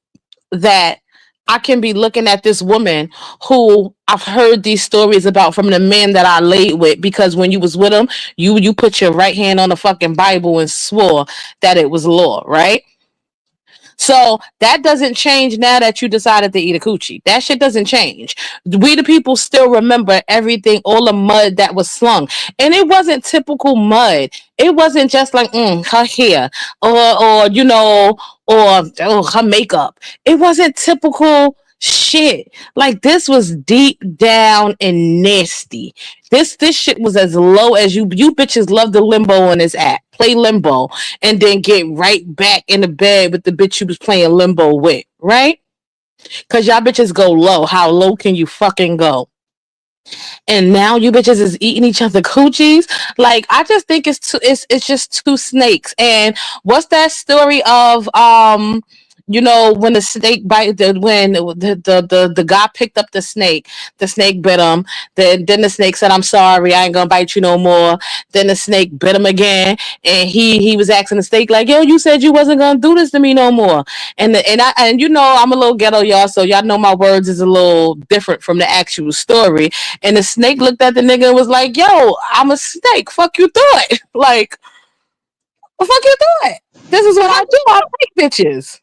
that I can be looking at this woman who I've heard these stories about from the men that I laid with, because when you was with them, you put your right hand on the fucking Bible and swore that it was law, right? So that doesn't change now that you decided to eat a coochie. That shit doesn't change. We the people still remember everything, all the mud that was slung. And it wasn't typical mud. It wasn't just like her hair or or her makeup. It wasn't typical shit. Like, this was deep down and nasty. This shit was as low as you bitches love the limbo on this app. Play limbo and then get right back in the bed with the bitch you was playing limbo with, right? Cause y'all bitches go low. How low can you fucking go? And now you bitches is eating each other coochies. Like, I just think it's just two snakes. And what's that story of when the snake bite when the guy picked up the snake bit him. Then the snake said, "I'm sorry, I ain't gonna bite you no more." Then the snake bit him again, and he was asking the snake like, "Yo, you said you wasn't gonna do this to me no more." And I'm a little ghetto, y'all, so y'all know my words is a little different from the actual story. And the snake looked at the nigga and was like, "Yo, I'm a snake. Fuck you thought." Like, fuck you thought. This is what I do. I break bitches.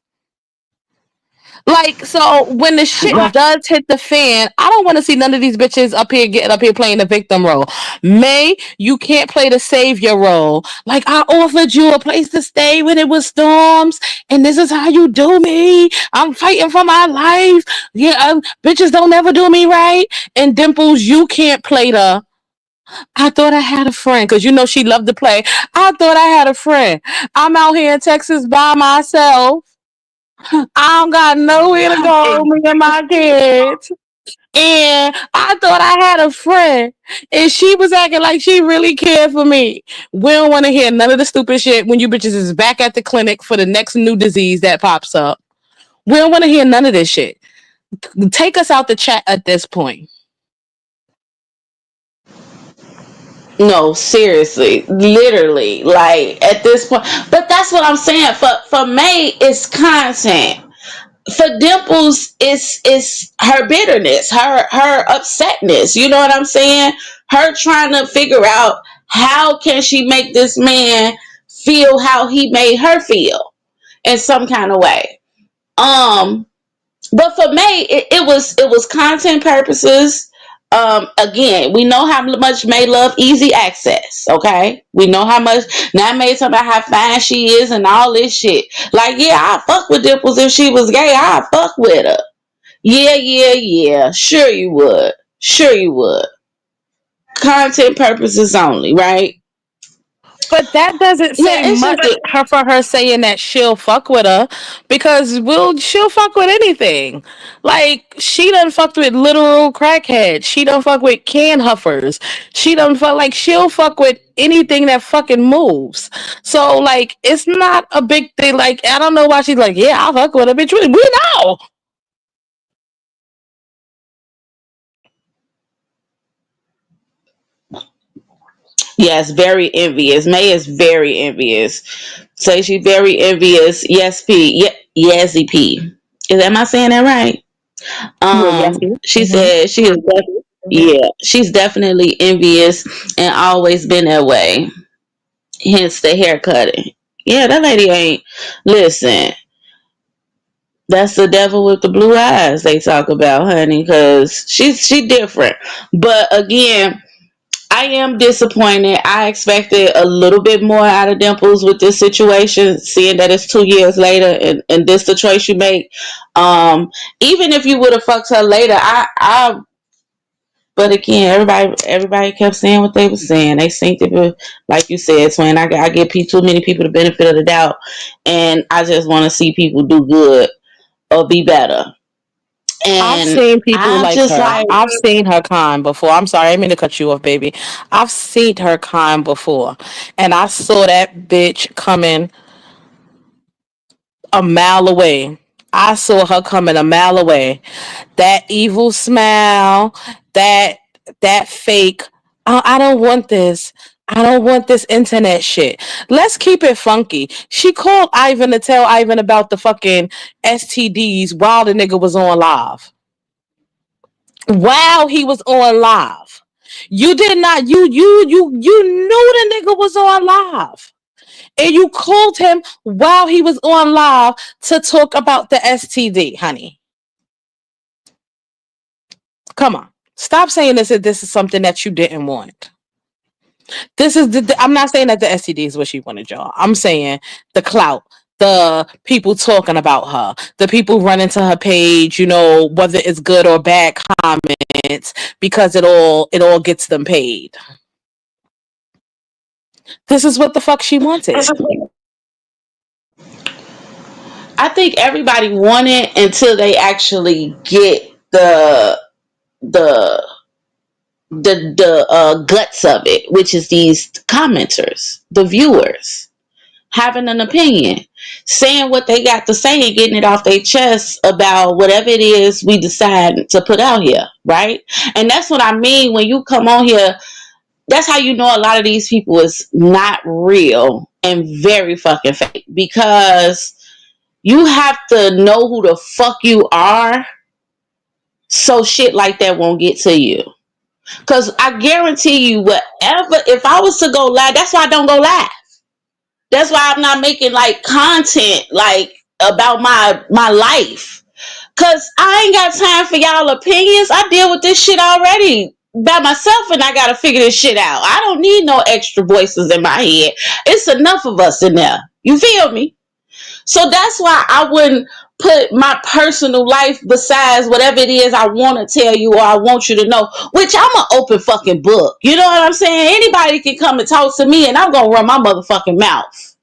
Like, so when the shit does hit the fan, I don't want to see none of these bitches up here getting up here playing the victim role. May, you can't play the savior role. Like, I offered you a place to stay when it was storms, and this is how you do me. I'm fighting for my life. Yeah, bitches don't ever do me right. And Dimples, you can't play the I thought I had a friend, because she loved to play. I thought I had a friend. I'm out here in Texas by myself. I don't got nowhere to go, me and my kids. And I thought I had a friend. And she was acting like she really cared for me. We don't want to hear none of the stupid shit when you bitches is back at the clinic for the next new disease that pops up. We don't want to hear none of this shit. Take us out the chat at this point. No, seriously, literally, like at this point. But that's what I'm saying. For May, it's content. For Dimples, it's her bitterness, her upsetness. You know what I'm saying? Her trying to figure out how can she make this man feel how he made her feel in some kind of way. But for May, it was content purposes. Again, we know how much May love easy access. Okay, we know how much now May talking about how fine she is and all this shit. Like, yeah, I fuck with Dimples if she was gay. I fuck with her. Yeah, yeah, yeah. Sure you would. Sure you would. Content purposes only, right? But that doesn't Yeah, say it's just much for her saying that she'll fuck with her, because she'll fuck with anything. Like, she done fucked with literal crackheads. She done fuck with can huffers. She done fuck, like, she'll fuck with anything that fucking moves. So, like, it's not a big thing. Like, I don't know why she's like, yeah, I'll fuck with a bitch. We know. yes, very envious. May is very envious. Say she very envious. Yes, P. Yes, P. Am I saying that right? Yeah, yes, you. She Mm-hmm. said she is. Yeah, she's definitely envious and always been that way. Hence the haircutting. Yeah, that lady ain't. Listen, that's the devil with the blue eyes they talk about, honey, because she different. But again, I am disappointed. I expected a little bit more out of Dimples with this situation, seeing that it's 2 years later and this the choice you make. Um, Even if you would have fucked her later, but again, everybody kept saying what they were saying. They think that, like you said, Twin. I give too many people the benefit of the doubt, and I just want to see people do good or be better. I've And seen people I'm like just her. like, I've seen her con before. I'm sorry, I didn't mean to cut you off, baby. I've seen her con before. And I saw that bitch coming a mile away. I saw her coming a mile away. That evil smile, that that fake. I don't want this. I don't want this internet shit. Let's keep it funky. She called Ivan to tell Ivan about the fucking STDs while the nigga was on live. While he was on live. You did not you knew the nigga was on live. And you called him while he was on live to talk about the STD, honey. Come on. Stop saying this is something that you didn't want. I'm not saying that the STD is what she wanted, y'all. I'm saying the clout, the people talking about her, the people running to her page, whether it's good or bad comments, because it all gets them paid. This is what the fuck she wanted. I think everybody want it until they actually get the the guts of it, which is these commenters, the viewers having an opinion, saying what they got to say and getting it off their chest about whatever it is we decide to put out here, right? And that's what I mean when you come on here. That's how you know a lot of these people is not real and very fucking fake, because you have to know who the fuck you are so shit like that won't get to you. Cause I guarantee you, whatever, if I was to go live, that's why I don't go live. That's why I'm not making like content like about my life. Cause I ain't got time for y'all opinions. I deal with this shit already by myself, and I gotta figure this shit out. I don't need no extra voices in my head. It's enough of us in there. You feel me? So that's why I wouldn't put my personal life besides whatever it is I want to tell you or I want you to know, which I'm an open fucking book. You know what I'm saying? Anybody can come and talk to me and I'm going to run my motherfucking mouth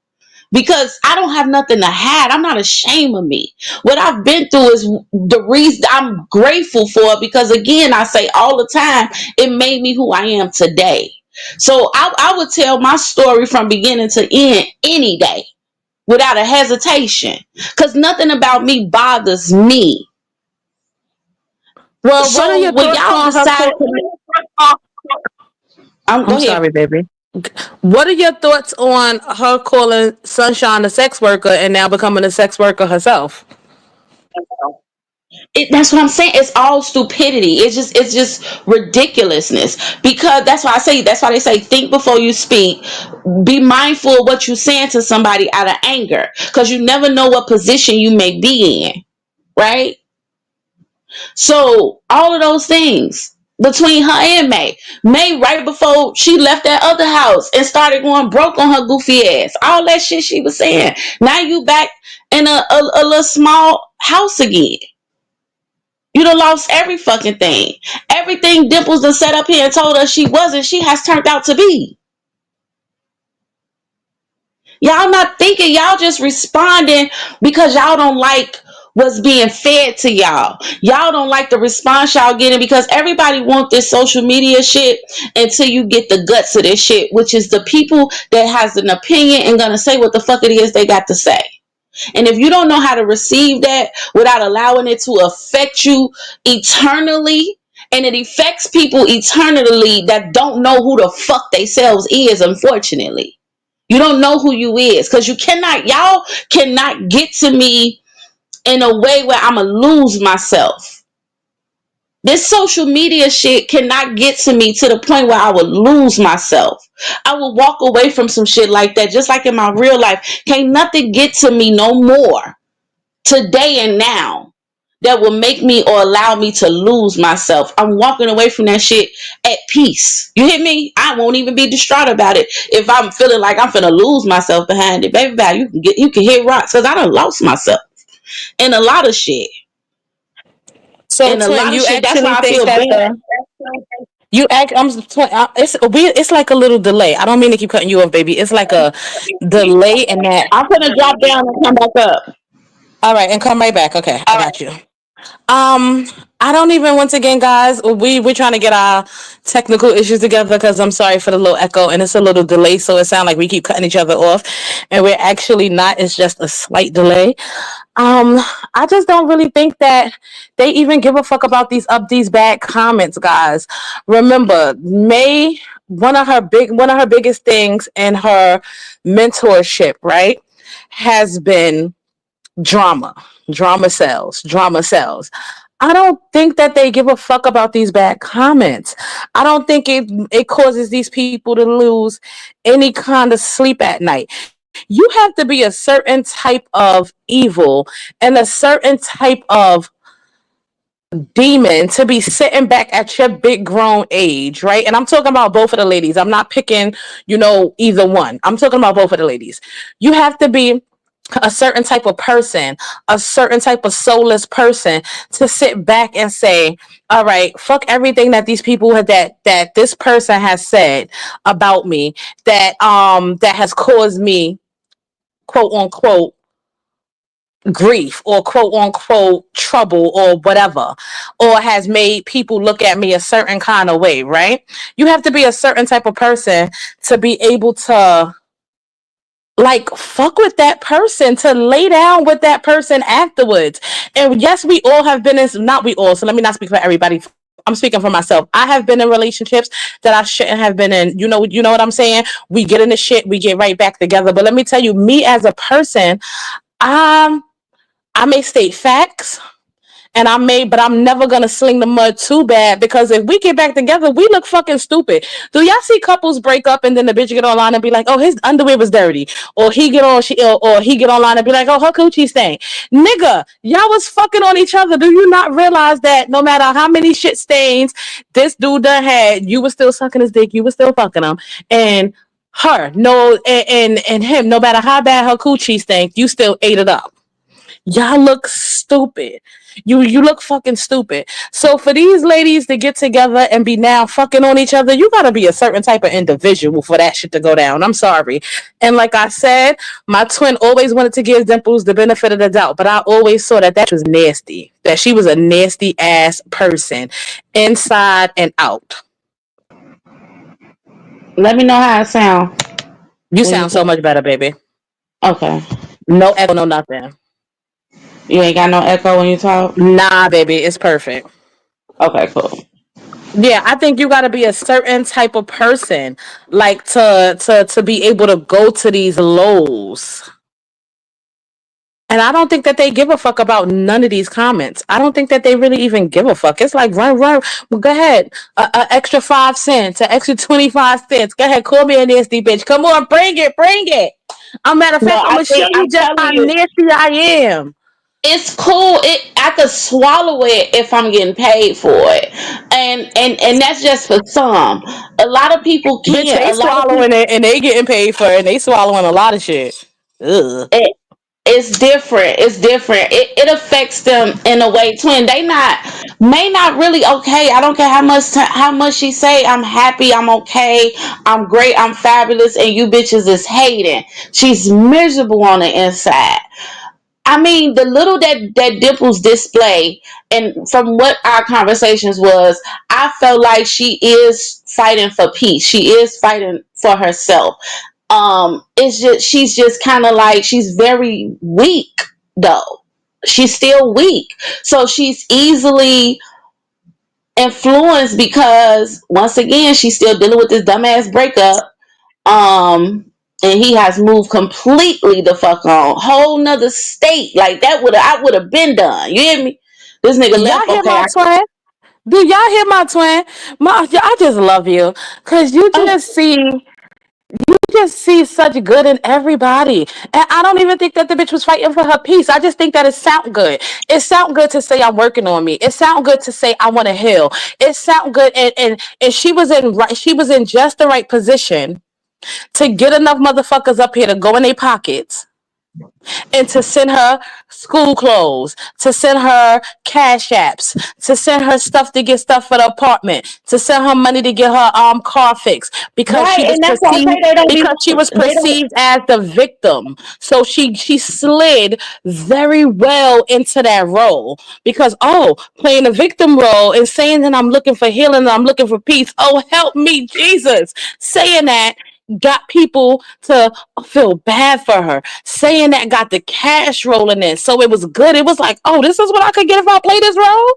because I don't have nothing to hide. I'm not ashamed of me. What I've been through is the reason I'm grateful for it, because again, I say all the time, it made me who I am today. So I would tell my story from beginning to end any day without a hesitation, because nothing about me bothers me. Well, what are So your when thoughts y'all on her decide, go I'm ahead. sorry, baby. What are your thoughts on her calling Sunshine a sex worker and now becoming a sex worker herself? That's what I'm saying. It's all stupidity. It's just ridiculousness. Because that's why they say think before you speak. Be mindful of what you're saying to somebody out of anger, because you never know what position you may be in, right? So all of those things. between her and May. May, right before she left that other house and started going broke on her goofy ass. All that shit she was saying. Now you back in a little small house again. You done lost every fucking thing. Everything Dimples done set up here and told us she wasn't, she has turned out to be. Y'all not thinking, y'all just responding because y'all don't like what's being fed to y'all. Y'all don't like the response y'all getting because everybody want this social media shit until you get the guts of this shit, which is the people that has an opinion and gonna say what the fuck it is they got to say. And if you don't know how to receive that without allowing it to affect you eternally, and it affects people eternally that don't know who the fuck they selves is, unfortunately. You don't know who you is because y'all cannot get to me in a way where I'm going to lose myself. This social media shit cannot get to me to the point where I would lose myself. I will walk away from some shit like that, just like in my real life. Can't nothing get to me no more today and now that will make me or allow me to lose myself. I'm walking away from that shit at peace. You hear me? I won't even be distraught about it if I'm feeling like I'm finna lose myself behind it. Baby, you can hit rocks because I done lost myself in a lot of shit. So, In a twin, lot of you shit. That's actually why I think feel that bad. the you act? It's like a little delay. I don't mean to keep cutting you off, baby. It's like a delay in that. I'm gonna drop down and come back up. All right, and come right back. Okay, I got you. Um, I don't even. Once again, guys, we're trying to get our technical issues together because I'm sorry for the little echo and it's a little delay, so it sounds like we keep cutting each other off, and we're actually not. It's just a slight delay. Um, I just don't really think that they even give a fuck about these bad comments, guys. Remember, May one of her biggest things in her mentorship, right, has been drama. Drama sells. I don't think that they give a fuck about these bad comments. I don't think it causes these people to lose any kind of sleep at night. You have to be a certain type of evil and a certain type of demon to be sitting back at your big grown age, right? And I'm talking about both of the ladies. I'm not picking, either one. I'm talking about both of the ladies. You have to be a certain type of person, a certain type of soulless person to sit back and say, all right, fuck everything that these people that this person has said about me that has caused me quote unquote grief or quote unquote trouble or whatever, or has made people look at me a certain kind of way, right? You have to be a certain type of person to be able to like fuck with that person, to lay down with that person afterwards. And yes, we all have been in, not we all, so let me not speak for everybody. I'm speaking for myself. I have been in relationships that I shouldn't have been in. You know what I'm saying? We get in the shit, we get right back together. But let me tell you, me as a person, um I may state facts, but I'm never gonna sling the mud too bad because if we get back together, we look fucking stupid. Do y'all see couples break up and then the bitch get online and be like, "Oh, his underwear was dirty," or he get online and be like, "Oh, her coochie stank." Nigga, y'all was fucking on each other. Do you not realize that no matter how many shit stains this dude done had, you was still sucking his dick, you was still fucking him, and her no and him, no matter how bad her coochie stank, you still ate it up. Y'all look stupid. You look fucking stupid. So for these ladies to get together and be now fucking on each other, you gotta be a certain type of individual for that shit to go down. I'm sorry. And like I said, my twin always wanted to give Dimples the benefit of the doubt, but I always saw that was nasty. That she was a nasty ass person, inside and out. Let me know how it sound You when you sound so talk. much better, baby. Okay. No echo, no nothing. You ain't got no echo when you talk? Nah, baby, it's perfect. Okay, cool. Yeah, I think you got to be a certain type of person, like to be able to go to these lows. And I don't think that they give a fuck about none of these comments. I don't think that they really even give a fuck. It's like run. Well, go ahead, a extra 5 cents, an extra 25 cents. Go ahead, call me a nasty bitch. Come on, bring it. A matter of No, fact, I'm I gonna show think you I'm just telling how you. nasty I am. it's cool. I could swallow it if I'm getting paid for it, and that's just for some. A lot of people Bitch, can't. they A lot of swallowing people. it and they getting paid for it and they swallowing a lot of shit. Ugh. It's different. It's different. It affects them in a way. Twin, they not may not really okay. I don't care how much she say. I'm happy. I'm okay. I'm great. I'm fabulous. And you bitches is hating. She's miserable on the inside. I mean, the little that Dimples display, and from what our conversations was, I felt like she is fighting for peace. She is fighting for herself. It's just she's just kind of like she's very weak though. She's still weak, so she's easily influenced because once again she's still dealing with this dumbass breakup. And he has moved completely the fuck on whole nother state. Like that would I would have been done. You hear me? This nigga Y'all left. hear Okay, my twin? Do y'all hear my twin? I just love you. Cause you just see such good in everybody. And I don't even think that the bitch was fighting for her peace. I just think that it sound good. It sound good to say I'm working on me. It sound good to say I want to heal. It sound good and she was in just the right position to get enough motherfuckers up here to go in their pockets and to send her school clothes, to send her cash apps, to send her stuff to get stuff for the apartment, to send her money to get her car fixed because right, she was and that's why I say perceived they don't be. because she was They don't. perceived as the victim. So she slid very well into that role because playing a victim role and saying that I'm looking for healing and I'm looking for peace. Oh, help me, Jesus. Saying that got people to feel bad for her. Saying that got the cash rolling in. So it was good. It was like, oh, this is what I could get if I play this role.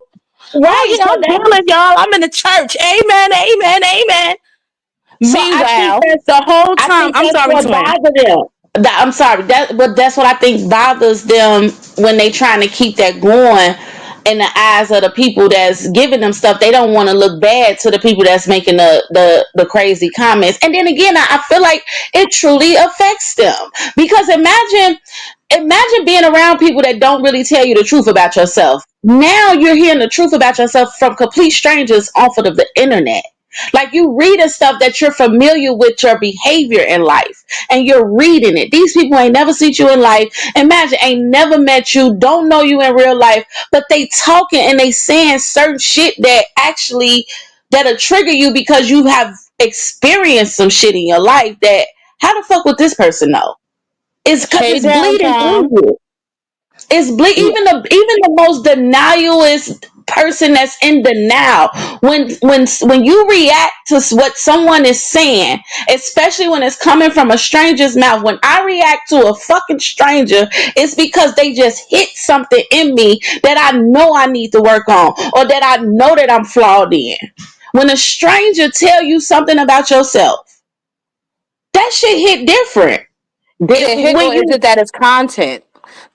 Oh Right, yeah, so I'm that. healing, y'all. I'm in the church. Amen, amen, amen. So I think Meanwhile, that's. the whole I time, think I'm that's sorry, what twin. bothers them. I'm sorry, but that's what I think bothers them when they trying to keep that going in the eyes of the people that's giving them stuff. They don't want to look bad to the people that's making the crazy comments. And then again, I feel like it truly affects them because imagine being around people that don't really tell you the truth about yourself. Now you're hearing the truth about yourself from complete strangers off of the internet. Like you reading stuff that you're familiar with your behavior in life and you're reading it. These people ain't never seen you in life. Imagine ain't never met you, don't know you in real life, but they talking and they saying certain shit that actually that'll trigger you because you have experienced some shit in your life that how the fuck would this person know? It's because Hey, it's bleeding through downtown. you. It's even the most denialist person that's in denial. When you react to what someone is saying, especially when it's coming from a stranger's mouth, when I react to a fucking stranger, it's because they just hit something in me that I know I need to work on or that I know that I'm flawed in. When a stranger tell you something about yourself, that shit hit different. Did it hit When or is you it that it's content?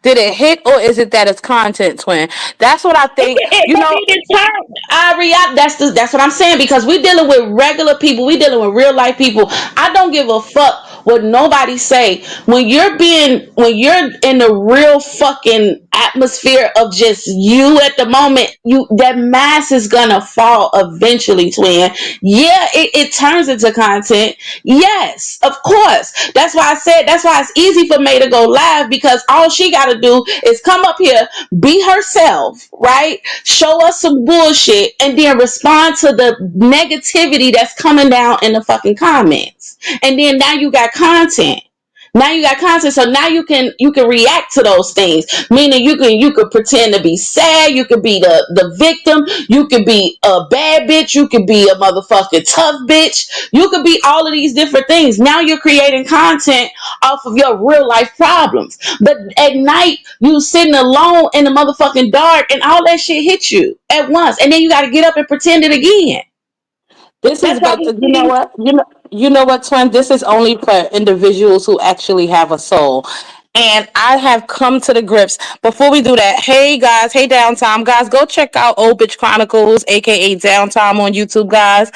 Did it hit or is it that it's content, twin? That's what I It, think. it, You know, it, it turn I react. That's what I'm saying because we dealing with regular people. We dealing with real life people. I don't give a fuck what nobody say. When you're in the real fucking atmosphere of just you at the moment, you that mask is gonna fall eventually, twin. Yeah, it turns into content. Yes, of course. That's why I said that's why it's easy for me to go live because all she gotta do is come up here, be herself, right? Show us some bullshit and then respond to the negativity that's coming down in the fucking comments. And then now you got content. Now you got content, so now you can react to those things. Meaning you could pretend to be sad, you could be the victim, you could be a bad bitch, you could be a motherfucking tough bitch, you could be all of these different things. Now you're creating content off of your real life problems. But at night you sitting alone in the motherfucking dark, and all that shit hits you at once, and then you got to get up and pretend it again. this is, That's why but we you know see. what? You know what, twin? This is only for individuals who actually have a soul. And I have come to the grips. Before we do that, hey guys, hey Downtime guys, go check out Old Bitch Chronicles, aka Downtime on YouTube, guys.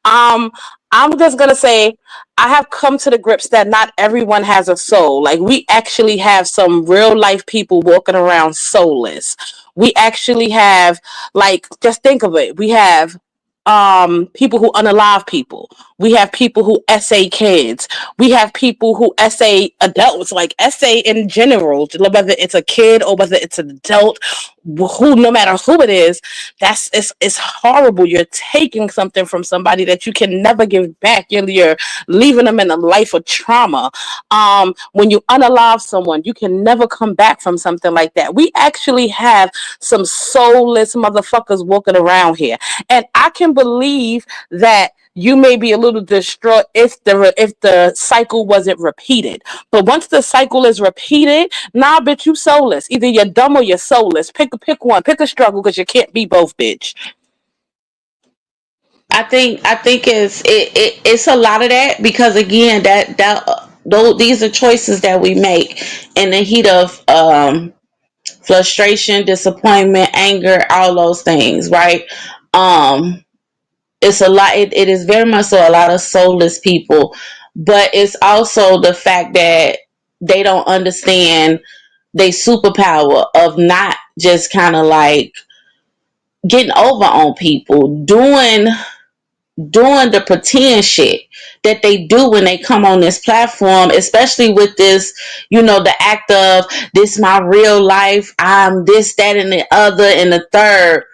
Um, I'm just gonna say I have come to the grips that not everyone has a soul. Like we actually have some real life people walking around soulless. We actually have, like, just think of it. We have people who unalive people. We have people who essay kids. We have people who essay adults, like essay in general, whether it's a kid or whether it's an adult, who, no matter who it is, it's horrible. You're taking something from somebody that you can never give back. You're leaving them in a life of trauma. When you unalive someone, you can never come back from something like that. We actually have some soulless motherfuckers walking around here, and I can believe that you may be a little distraught if the cycle wasn't repeated. But once the cycle is repeated, nah, bitch, you soulless. Either you're dumb or you're soulless. Pick one. Pick a struggle because you can't be both, bitch. I think it's a lot of that, because again, that those these are choices that we make in the heat of frustration, disappointment, anger, all those things, right? Um, it's a lot. It is very much so a lot of soulless people, but it's also the fact that they don't understand their superpower of not just kind of like getting over on people, doing the pretend shit that they do when they come on this platform, especially with this, the act of this my real life. I'm this, that, and the other, and the third.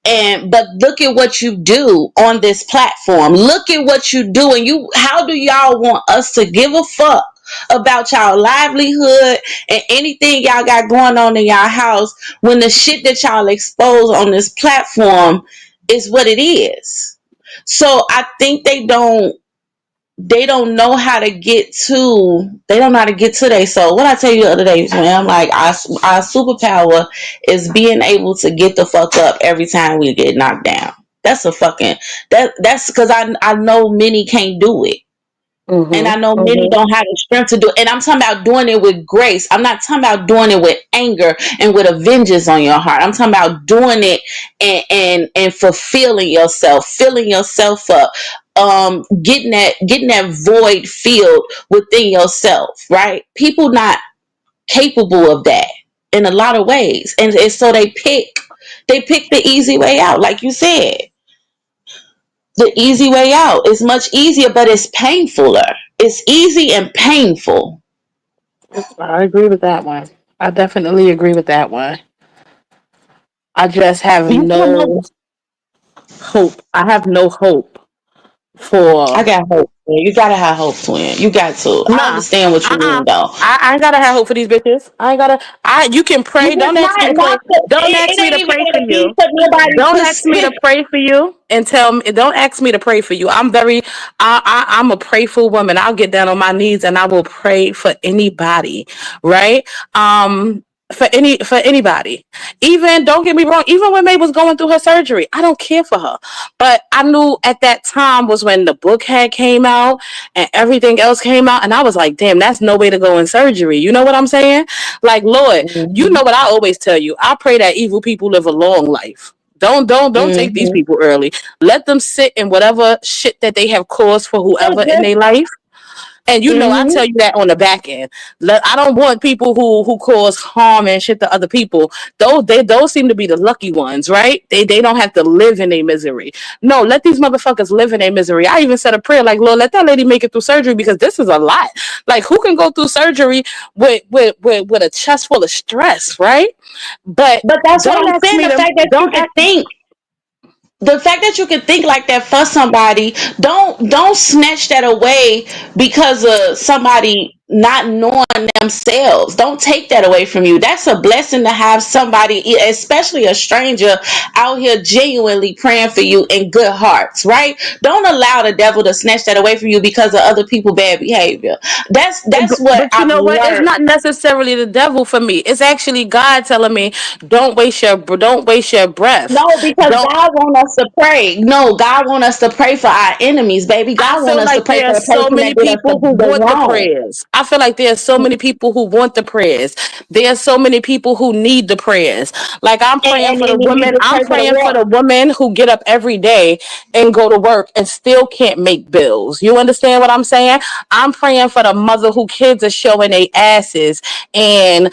And but look at what you do on this platform. Look at what you do, and how do y'all want us to give a fuck about y'all livelihood and anything y'all got going on in y'all house when the shit that y'all expose on this platform is what it is? So I think they don't know how to get to their soul. What I tell you the other day, man, I'm like, our superpower is being able to get the fuck up every time we get knocked down. That's a fucking that's because I know many can't do it. And I Mm-hmm. know many Mm-hmm. don't have the strength to do it. And I'm talking about doing it with grace. I'm not talking about doing it with anger and with a vengeance on your heart. I'm talking about doing it and fulfilling yourself, filling yourself up, getting that void filled within yourself, right? People not capable of that in a lot of ways. And so they pick the easy way out, like you said. The easy way out is much easier, but it's painfuler. It's easy and painful. I agree with that one. I definitely agree with that one. I just have You come up. no hope. I have no hope I for. got hope. Man. You gotta have hope, twin. You got to. I Nah. understand what you Uh-uh. mean, though. I ain't gotta have hope for these bitches. I ain't gotta. You can You pray. just Don't ask me to not pray. Don't it, ask it me ain't to even pray for gotta be you. for nobody Don't ask me to to pray for you and tell me. Don't ask me to pray for you. I'm very. I'm a prayful woman. I'll get down on my knees and I will pray for anybody. Right. For anybody. Even, don't get me wrong. Even when May was going through her surgery, I don't care for her. But I knew at that time was when the book had came out and everything else came out, and I was like, damn, that's no way to go in surgery. You know what I'm saying? Like, Lord, you Mhm. know what I always tell you. I pray that evil people live a long life. Don't take these Mhm. people early. Let them sit in whatever shit that they have caused for whoever in their life. And I tell Mhm. you that on the back end. I don't want people who cause harm and shit to other people. Those seem to be the lucky ones, right? They don't have to live in a misery. No, let these motherfuckers live in a misery. I even said a prayer like, Lord, let that lady make it through surgery because this is a lot. Like, who can go through surgery with a chest full of stress, right? But But that's what don't I'm ask saying. me The to fact that you don't can ask. think the fact that you can think like that for somebody, don't snatch that away because of somebody not knowing themselves. Don't take that away from you. That's a blessing to have somebody, especially a stranger, out here genuinely praying for you in good hearts, right? Don't allow the devil to snatch that away from you because of other people bad behavior. That's what But you I've know what? It's learned. not necessarily the devil for me. It's actually God telling me, don't waste your breath. No, because Don't. God want us to pray. No, God want us to pray for our enemies, baby. I God want feel us to like pray there for are the so person that many did us people who the want the wrong. prayers. I feel like there's so many people who want the prayers. There's so many people who need the prayers. Like I'm praying And for the then you woman. just I'm pray for the praying for world. the women who get up every day and go to work and still can't make bills. You understand what I'm saying? I'm praying for the mother who kids are showing their asses and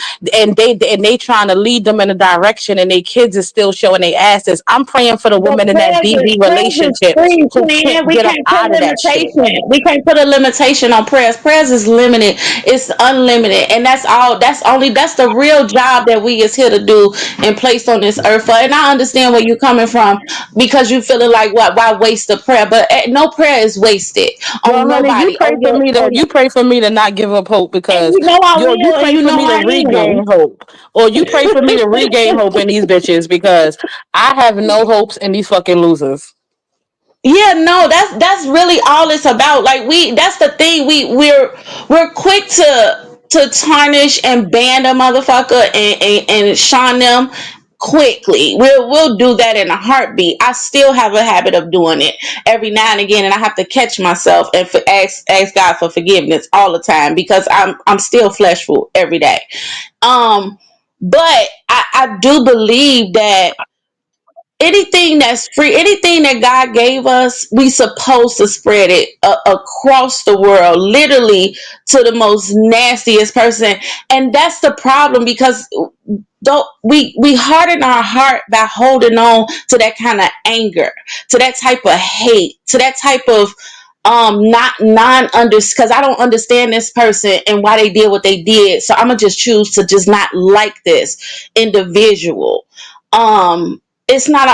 they trying to lead them in a direction and their kids is still showing their asses. I'm praying for the But woman in that DV prayers is relationship free, who twin. can't We get up can't put out of that shit. limitation. We can't put a limitation on prayers. Prayers is limited. It's unlimited, and that's all. That's the real job that we is here to do and placed on this earth for. And I understand where you're coming from because you feeling like what? Why waste the prayer? But no prayer is wasted Well, on honey, you nobody. pray for me to not give up hope And because you know I you will, and pray you for know me to I am. regain hope, or you pray for me to regain hope in these bitches because I have no hopes in these fucking losers. Yeah, no, that's really all it's about. Like that's the thing. We're quick to tarnish and ban a motherfucker and shine them quickly. We'll do that in a heartbeat. I still have a habit of doing it every now and again, and I have to catch myself and ask God for forgiveness all the time because I'm still fleshful every day. Um, but I do believe that anything that's free, anything that God gave us, we supposed to spread it across the world, literally to the most nastiest person. And that's the problem because though we harden our heart by holding on to that kind of anger, to that type of hate, to that type of not non under because I don't understand this person and why they did what they did, so I'm gonna just choose to just not like this individual.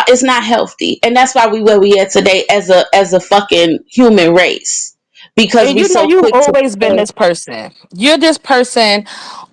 It's not healthy, and that's why we where we at today as a fucking human race because And we you know, so you've quick to always been this person. You're this person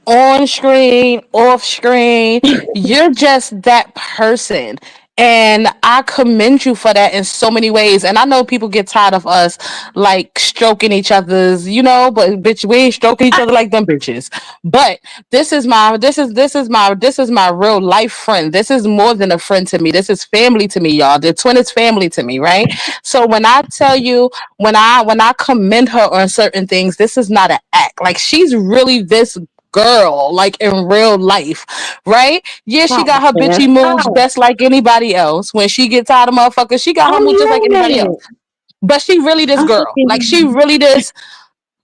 on screen, off screen. You're just that person. And I commend you for that in so many ways. And I know people get tired of us like stroking each other's, but bitch, we ain't stroking each other like them bitches. But this is my real life friend. This is more than a friend to me. This is family to me, y'all. The twin is family to me, right? So when I tell you, when I commend her on certain things, this is not an act. Like she's really this girl, like in real life, right? Yeah, she stop, got her man. bitchy moves Stop. just like anybody else. When she gets out of motherfuckers, she got her I'm moves just like anybody else. human. But she really this I'm girl. fucking Like human.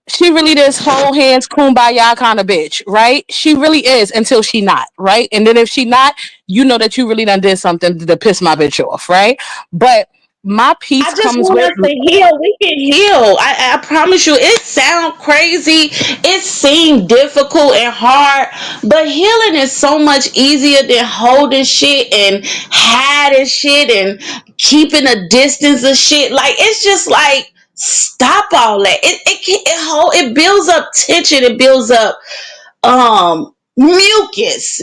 she really this whole hands kumbaya kind of bitch, right? She really is until she not, right? And then if she not, you know that you really done did something to piss my bitch off, right? But my I peace just comes want with us to heal. We can heal. I promise you. It sounds crazy. It seems difficult and hard, but healing is so much easier than holding shit and hiding shit and keeping a distance of shit. Like it's just like stop all that. It builds up tension. It builds up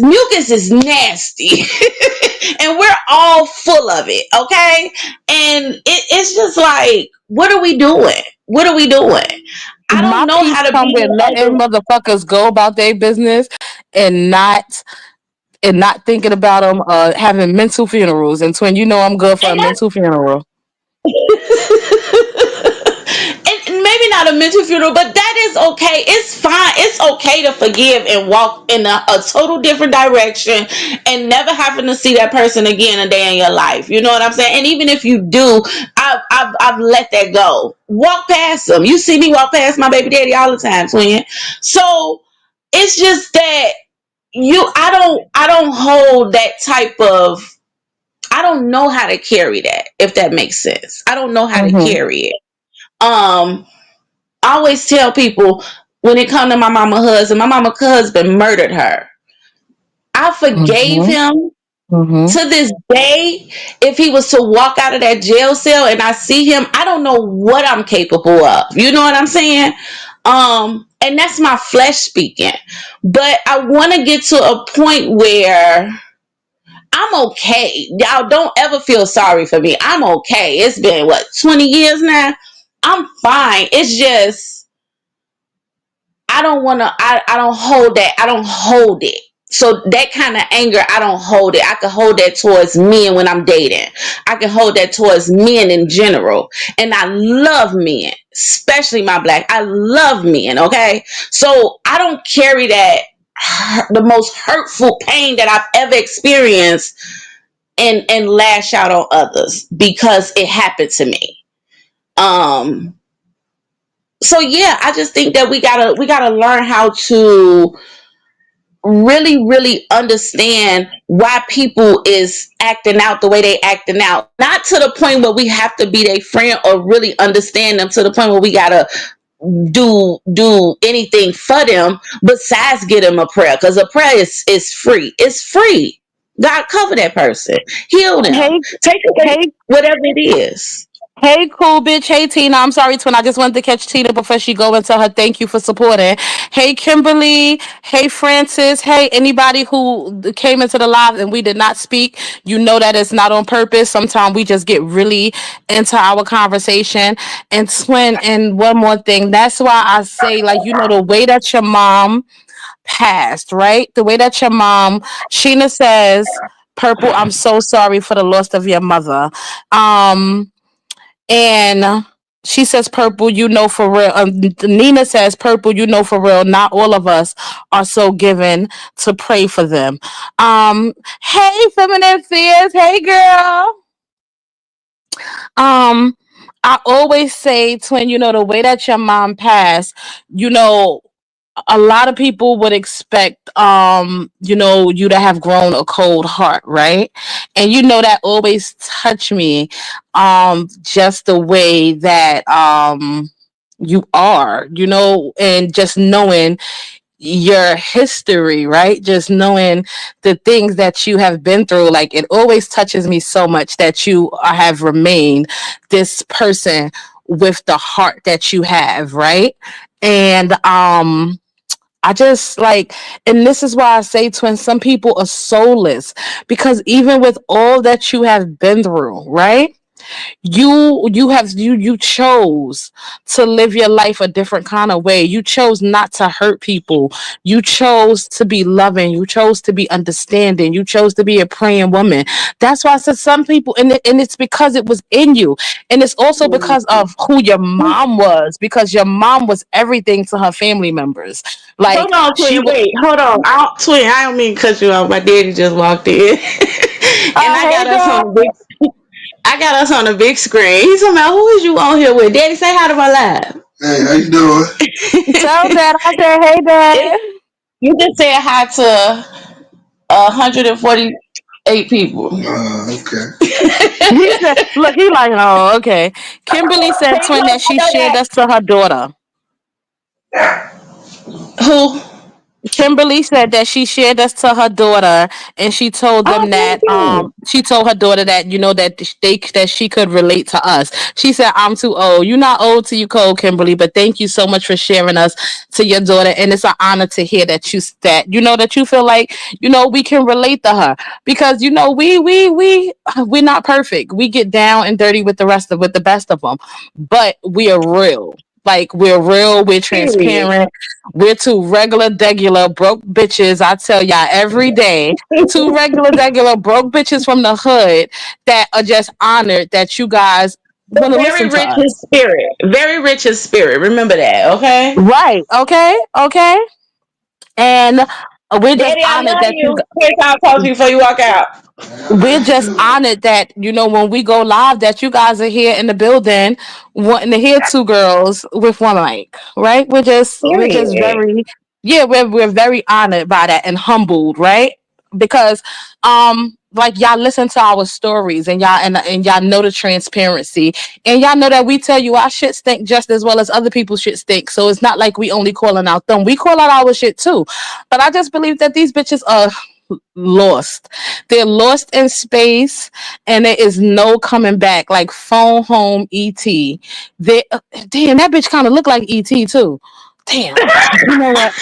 mucus is nasty and we're all full of it, okay? And it's just like what are we doing, what are we doing? I don't my know peace how to come be with no letting other. motherfuckers go about their business and not thinking about them having mental funerals. And twin, you know I'm good for a And mental funeral. and maybe not a mental funeral, but that is okay. It's fine. It's okay to forgive and walk in a total different direction and never having to see that person again a day in your life. You know what I'm saying? And even if you do, I've let that go. Walk past them. You see me walk past my baby daddy all the time, twin. So it's just that I don't hold that type of. I don't know how to carry that, if that makes sense. I don't know how to Mm-hmm. carry it. Um, I always tell people when it come to my mama husband murdered her. I forgave Mm-hmm. him Mm-hmm. to this day. If he was to walk out of that jail cell and I see him, I don't know what I'm capable of. You know what I'm saying? And that's my flesh speaking. But I want to get to a point where I'm okay. Y'all don't ever feel sorry for me. I'm okay. It's been what, 20 years now? I'm fine. It's just I don't want to I don't hold that. I don't hold it. So that kind of anger, I don't hold it. I can hold that towards men when I'm dating. I can hold that towards men in general. And I love men, especially my black. I love men, okay? So I don't carry that the most hurtful pain that I've ever experienced and lash out on others because it happened to me. Um so yeah, I just think that we gotta learn how to really understand why people is acting out the way they acting out. Not to the point where we have to be their friend or really understand them to the point where we gotta do anything for them besides get them a prayer. Because a prayer is free. It's free. God cover that person. Heal them. Hey, Take away hey, whatever it is. hey, cool bitch. Hey, Tina. I'm sorry, twin. I just wanted to catch Tina before she go and tell her thank you for supporting. Hey, Kimberly. Hey, Francis. Hey, anybody who came into the live and we did not speak, you know that it's not on purpose. Sometimes we just get really into our conversation. And twin, and one more thing. That's why I say, like, the way that your mom passed, right? The way that your mom, Sheena says, Purple, I'm so sorry for the loss of your mother. Um, and she says, Purple, for real. Nina says, Purple, for real. Not all of us are so given to pray for them. Hey, feminine fears. Hey, girl. Um, I always say, twin, the way that your mom passed, you know, a lot of people would expect you to have grown a cold heart, right? And that always touch me, just the way that you are, and just knowing your history, right? Just knowing the things that you have been through, like, it always touches me so much that you have remained this person with the heart that you have, right? And I just like, and this is why I say, twin, some people are soulless because even with all that you have been through, right? You chose to live your life a different kind of way. You chose not to hurt people. You chose to be loving. You chose to be understanding. You chose to be a praying woman. That's why I said some people, and it's because it was in you, and it's also because of who your mom was, because your mom was everything to her family members. Hold Like, on, she twin. was. Wait, hold on. Twin, I don't mean to cut you off. My daddy just walked in, and Hey, girl. I got us on a big screen. He's talking about who is you on here with? Daddy, say hi to my live. Hey, how you doing? Tell Dad I said, hey, It- Dad. you just said hi to 148 people. Okay. He said, look, he like, oh, okay. Kimberly said, Hey, twin, look, that I she know shared that. us to her daughter. Who? Kimberly said that she shared us to her daughter, and she told Oh, them thank that you. she told her daughter that that she could relate to us. She said, "I'm too old. You're not old to you, cold, Kimberly, but thank you so much for sharing us to your daughter, and it's an honor to hear that you feel like we can relate to her because we're not perfect. We get down and dirty with the best of them, but we are real." Like, we're real, we're Period. transparent, we're two regular, degular, broke bitches. I tell y'all every day. Two regular, degular, broke bitches from the hood that are just honored that you guys But want to very listen to rich in us. spirit. Very rich in spirit. Remember that, okay? Right. Okay. Okay. And we're just Daddy, I honored love that you. you. Here's how I talk to you before you walk out. We're just honored that when we go live that you guys are here in the building wanting to hear two girls with one mic, right? We're just Period. very, yeah, we're very honored by that and humbled, right? Because like, y'all listen to our stories and y'all know the transparency, and y'all know that we tell you our shit stink just as well as other people's shit stink. So it's not like we only calling out them, we call out our shit too. But I just believe that these bitches are lost. They're lost in space, and there is no coming back. Like, phone home, ET. They damn, that bitch kind of look like ET too. Damn. You know what?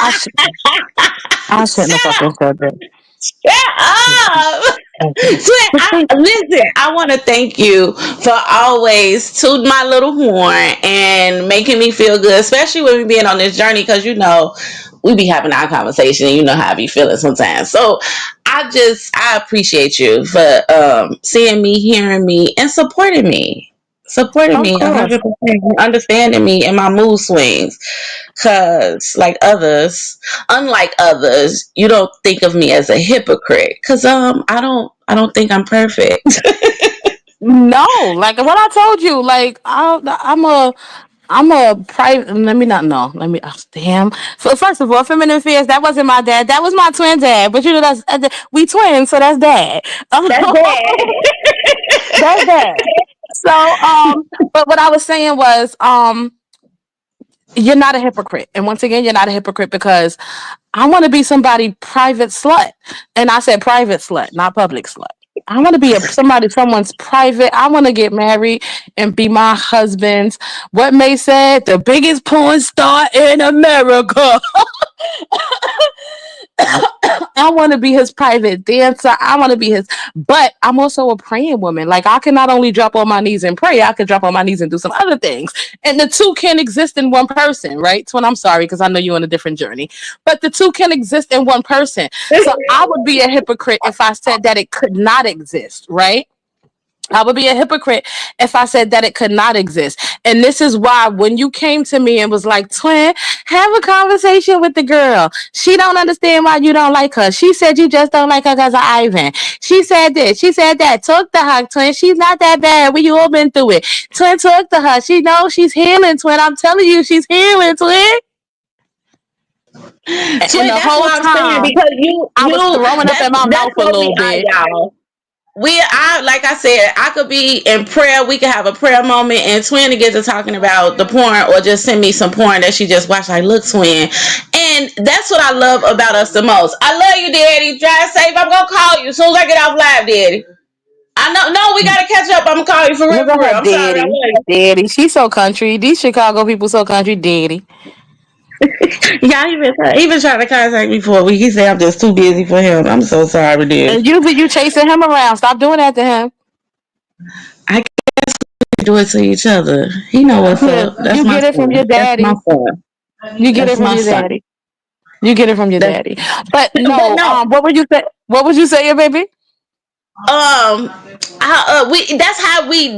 I shouldn't have fucking said that. Shut up. Twin, But see, listen, I want to thank you for always tooting my little horn and making me feel good, especially with me being on this journey. Because we be having our conversation, and you know how I be feeling sometimes. So I appreciate you for seeing me, hearing me, and supporting Of me course. 100%, understanding me in my mood swings. Cause unlike others, you don't think of me as a hypocrite. Cause I don't think I'm perfect. No, like what I told you, like I'm a private. Let me not know. Let me. Oh, damn. So first of all, feminine affairs. That wasn't my dad. That was my twin dad. But you know that's we twins, so that's dad. That's bad. That's dad. So but what I was saying was you're not a hypocrite, and once again, you're not a hypocrite because I want to be somebody private slut, and I said private slut, not public slut. I want to be someone's private. I want to get married and be my husband's. What May said, the biggest porn star in America. I want to be his private dancer. I want to be his, but I'm also a praying woman. Like I can not only drop on my knees and pray, I could drop on my knees and do some other things. And the two can exist in one person, right? Twin, I'm sorry because I know you're on a different journey, but the two can exist in one person. So I would be a hypocrite if I said that it could not exist, right? I would be a hypocrite if I said that it could not exist. And this is why when you came to me and was like, twin, have a conversation with the girl. She don't understand why you don't like her. She said you just don't like her because of Ivan. She said this. She said that. Talk to her, twin. She's not that bad. We all been through it. Twin, talk to her. She knows she's healing, twin. I'm telling you, she's healing, twin. And Twin, the that's whole what I'm saying time, because I was throwing up in my that's mouth a what we little are, bit. y'all. Like I said, I could be in prayer. We could have a prayer moment, and Twin to get to talking about the porn, or just send me some porn that she just watched. Like, look, Twin, and that's what I love about us the most. I love you, Daddy. Drive safe. I'm gonna call you as soon as I get off live, Daddy. I know. No, we gotta catch up. I'm gonna call you for real, Look for at real. her I'm sorry. I daddy. love Daddy. She's so country. These Chicago people so country, daddy. you. Y'all even trying to contact me for a week. He said I'm just too busy for him. I'm so sorry, Daddy. And usually you chasing him around. Stop doing that to him. I can't do it to each other. He know what's Yeah, up. That's you my get it from son. your That's my daddy. son. You get it That's from my your son. daddy. You get it from your That's daddy. But but no, no. what would you say? What would you say, baby? We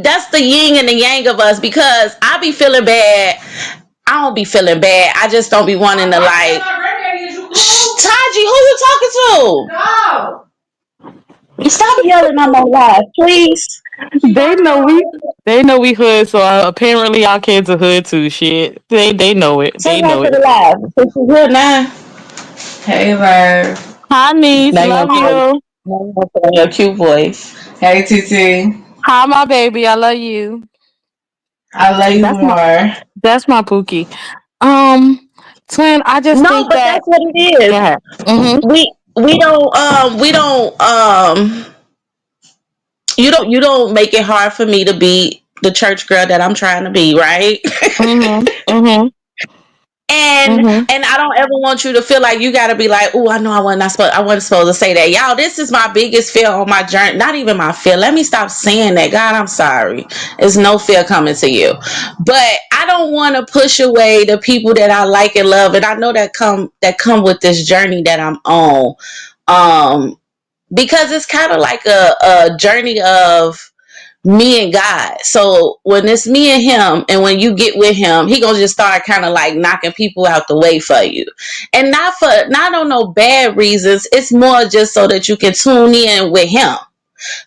that's the yin and the yang of us because I be feeling bad. I don't be feeling bad. I just don't be wanting to like. Taji, who you talking to? Stop yelling on my live, please. They know we hood, so apparently our kids are hood too. Shit, they know it. Say They hi know to it. the live. Since you're here now. Hey, Verb. Hi, niece. Now you Love want to you. put on your cute voice. Hey, TT. Hi, my baby. I love you. I love you That's my more. that's my Pookie. Um, twin. I just No, think but that. that's what it Go is. ahead. Mm-hmm. We don't you don't make it hard for me to be the church girl that I'm trying to be, right? Mm-hmm. Mm-hmm. and Mm-hmm. and I don't ever want you to feel like you got to be like, oh, I know I wasn't supposed to say that. Y'all, this is my biggest fear on my journey. Not even my fear. Let me stop saying that. God, I'm sorry. There's no fear coming to you. But I don't want to push away the people that I like and love. And I know that come with this journey that I'm on. Because it's kind of like a journey of me and God. So when it's me and him, and when you get with him, he gonna just start kind of like knocking people out the way for you, and not on no bad reasons. It's more just so that you can tune in with him.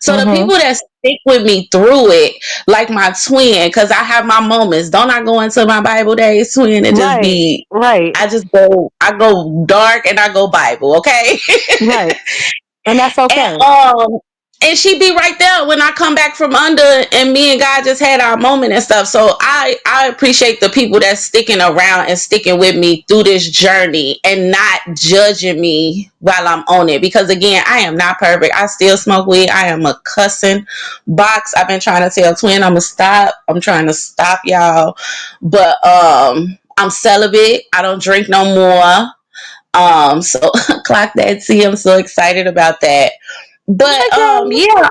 So the Mm-hmm. people that stick with me through it, like my twin, because I have my moments. Don't I go into my Bible days, twin, and just Right. be. Right. I go dark and I go Bible, okay? Right. And that's And okay. she be right there when I come back from under, and me and God just had our moment and stuff. So I appreciate the people that's sticking around and sticking with me through this journey and not judging me while I'm on it. Because again, I am not perfect. I still smoke weed. I am a cussing box. I've been trying to tell twin I'm gonna stop. I'm trying to stop, y'all. But I'm celibate. I don't drink no more. So clock that. See, I'm so excited about that. But Okay. yeah,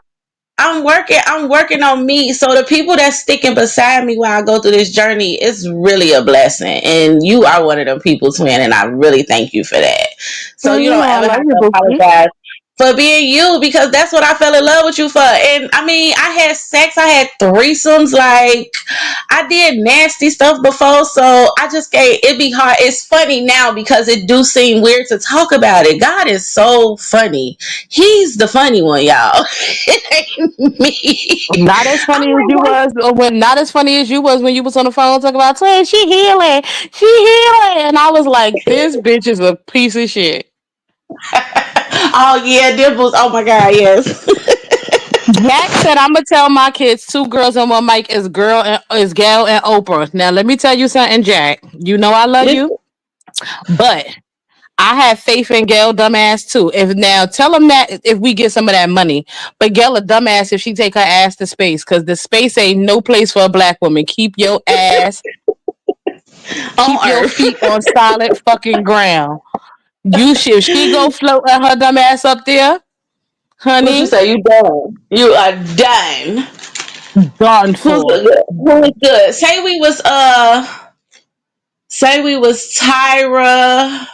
I'm working on me. So the people that's sticking beside me while I go through this journey is really a blessing. And you are one of them people, twin, and I really thank you for that. So Well, you you don't know I ever love have you, to Bookie. apologize for being you, because that's what I fell in love with you for. And I mean, I had sex, I had threesomes, like I did nasty stuff before, so I just gave it be hard. It's funny now because it do seem weird to talk about it. God is so funny. He's the funny one, y'all. It ain't me. Not as I'm funny as like, you was, or when not as funny as you was when you was on the phone talking about twin. She healing, and I was like, this bitch is a piece of shit. oh yeah, dimples. Oh my god, yes. Jack said, "I'm gonna tell my kids two girls and one mic is Gail and Oprah." Now let me tell you something, Jack. You know I love you, but I have faith in Gail dumbass too. If now tell them that if we get some of that money, but Gail a dumbass if she take her ass to space, because the space ain't no place for a black woman. On Keep your Earth. feet on solid fucking ground. If she go float her dumb ass up there, What you honey, say? You done? You are done. done Who's for. good? Who is good? Say we was Tyra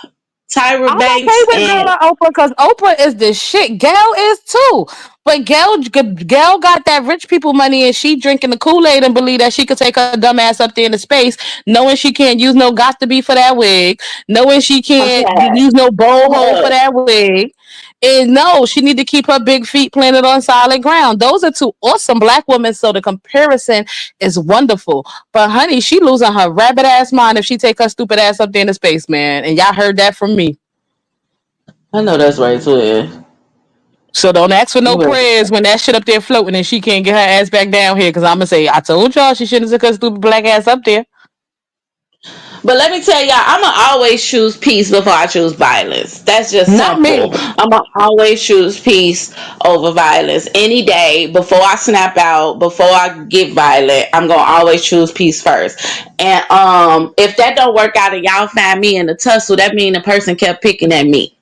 I'm okay Banks with and girl on Oprah because Oprah is the shit. Gail is too. But Gail got that rich people money and she drinking the Kool-Aid and believe that she could take her dumb ass up there into space, knowing she can't use no got to be for that wig, knowing she can't okay. use no bowl hole for Look, that wig. And no, she need to keep her big feet planted on solid ground. Those are two awesome black women. So the comparison is wonderful. But honey, she losing her rabbit ass mind if she take her stupid ass up there into space, man. And y'all heard that from me. I know that's right, twin. So don't ask for no You better. prayers when that shit up there floating and she can't get her ass back down here. Cause I'm gonna say, I told y'all she shouldn't have took her stupid black ass up there. But let me tell y'all, I'ma always choose peace before I choose violence. That's just Not simple. me. I'ma always choose peace over violence any day. Before I snap out, before I get violent, I'm gonna always choose peace first. And if that don't work out and y'all find me in the tussle, that means the person kept picking at me.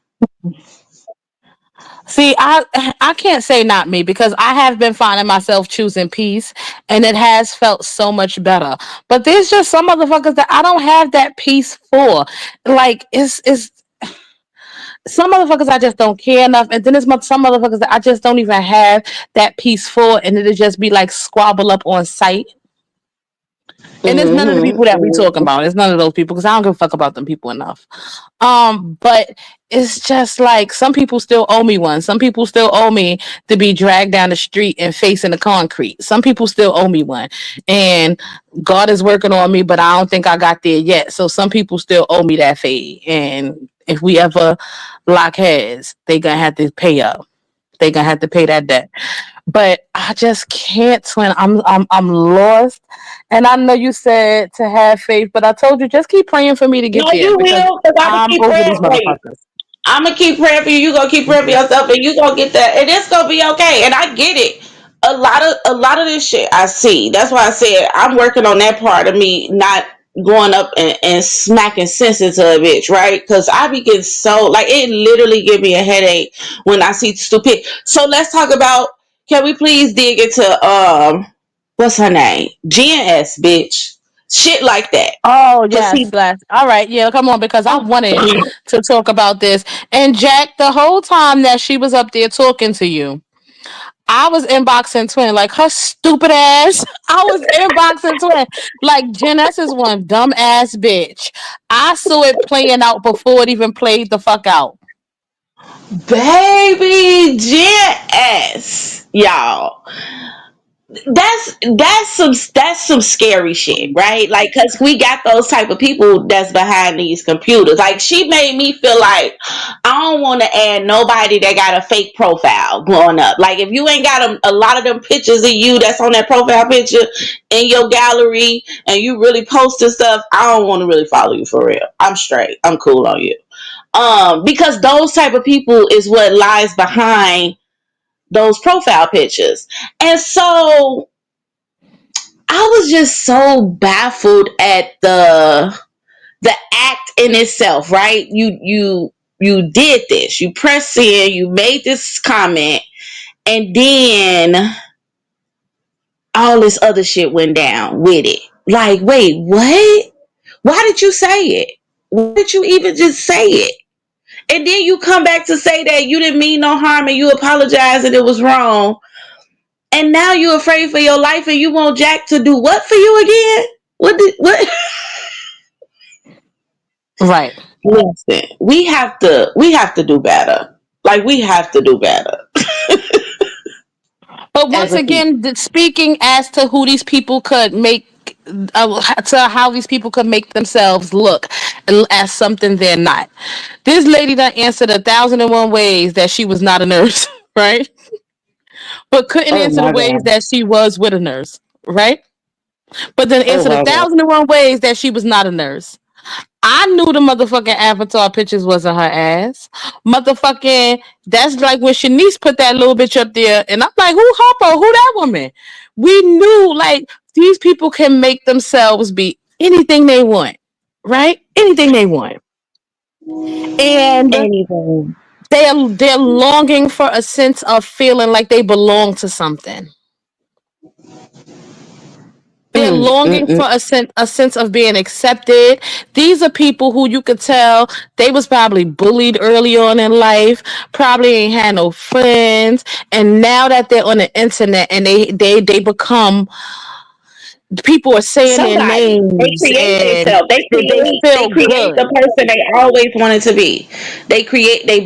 See, I can't say not me because I have been finding myself choosing peace and it has felt so much better. But there's just some motherfuckers that I don't have that peace for. Like it's some motherfuckers I just don't care enough, and then there's some motherfuckers that I just don't even have that peace for, and it'll just be like squabble up on sight. And it's none of the Mm-hmm. people that we talking Mm-hmm. about. It's none of those people because I don't give a fuck about them people enough. But it's just like some people still owe me one. Some people still owe me to be dragged down the street and facing the concrete. Some people still owe me one. And God is working on me, but I don't think I got there yet. So some people still owe me that fade. And if we ever lock heads, they gonna have to pay up. They gonna have to pay that debt. But I just can't, twin. I'm lost. And I know you said to have faith, but I told you just keep praying for me to No, get there you because will, because I'm gonna I'm keep over praying these for you. motherfuckers. I'm gonna keep praying for you. You gonna keep praying for yourself, and you gonna get that, and it's gonna be okay. And I get it. A lot of this shit I see. That's why I said I'm working on that part of me, not going up and smacking sense into a bitch, right? Because I be getting so like it literally give me a headache when I see stupid. So let's talk about. Can we please dig into what's her name? GNS, bitch. Shit like that. Oh Cause yes, see, yes. All right, yeah, come on, because I oh, wanted to talk about this. And Jack, the whole time that she was up there talking to you, I was inboxing twin like her stupid ass. I was inboxing twin like Jen S is one dumb ass bitch. I saw it playing out before it even played the fuck out. baby GS, y'all. That's some scary shit, right? Like, cause we got those type of people that's behind these computers. Like, she made me feel like I don't want to add nobody that got a fake profile growing up. Like, if you ain't got a lot of them pictures of you that's on that profile picture in your gallery, and you really posting stuff, I don't want to really follow you for real. I'm straight. I'm cool on you. Because those type of people is what lies behind those profile pictures. And so I was just so baffled at the act in itself, right? You did this. You pressed in, you made this comment, and then all this other shit went down with it. Like, wait, what? Why did you say it? Why did you even just say it? And then you come back to say that you didn't mean no harm and you apologize and it was wrong. And now you're afraid for your life and you want Jack to do what for you again? What? Right. Listen, we have to do better. Like we have to do better But as once a people. again, speaking as to who these people could make, to how these people could make themselves look as something they're not. This lady that answered 1,001 ways that she was not a nurse, right? But couldn't Oh answer the my ways god. that she was with a nurse, right? But then Oh answered a my god. thousand and one ways that she was not a nurse. I knew the motherfucking avatar pictures wasn't her ass. Motherfucking, that's like when Shanice put that little bitch up there, and I'm like, who Harpo? Who that woman? We knew like these people can make themselves be anything they want, right? Anything they want, and Anything. they're longing for a sense of feeling like they belong to something. They're Mm, mm, longing mm. for a sense of being accepted. These are people who you could tell they was probably bullied early on in life, probably ain't had no friends, and now that they're on the internet and they become, people are saying their Somebody. They names create and themselves. they They feel create the good. person they always wanted to be. They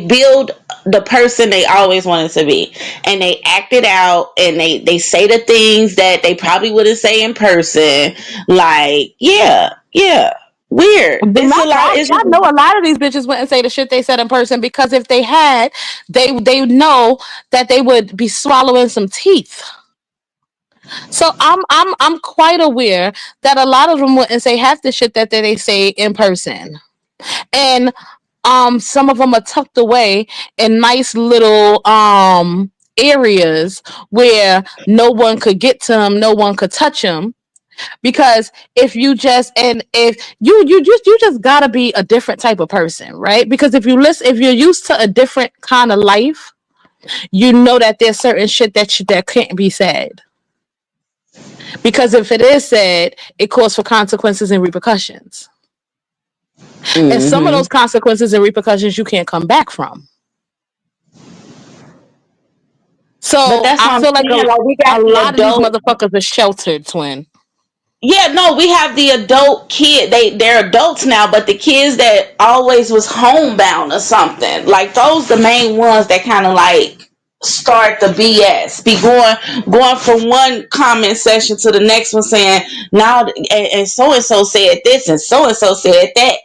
build the person they always wanted to be. And they act it out and they say the things that they probably wouldn't say in person. Like, yeah, yeah. Weird. The It's a matter, lot. It's I just know a lot of these bitches wouldn't say the shit they said in person because if they had, they know that they would be swallowing some teeth. So I'm quite aware that a lot of them wouldn't say half the shit that they say in person. And some of them are tucked away in nice little areas where no one could get to them, no one could touch them. Because if you just gotta be a different type of person, right? Because if you're used to a different kind of life, you know that there's certain shit that can't be said. Because if it is said, it calls for consequences and repercussions. And some of mm-hmm. those consequences and repercussions you can't come back from. But So that's I what I'm feel like saying. Like we got a the lot of these adult. motherfuckers are sheltered, twin. Yeah, no, we have the adult kid. They're adults now, but the kids that always was homebound or something. Like those the main ones that kind of like start the BS. Be going from one comment section to the next one saying now and so said this and so said that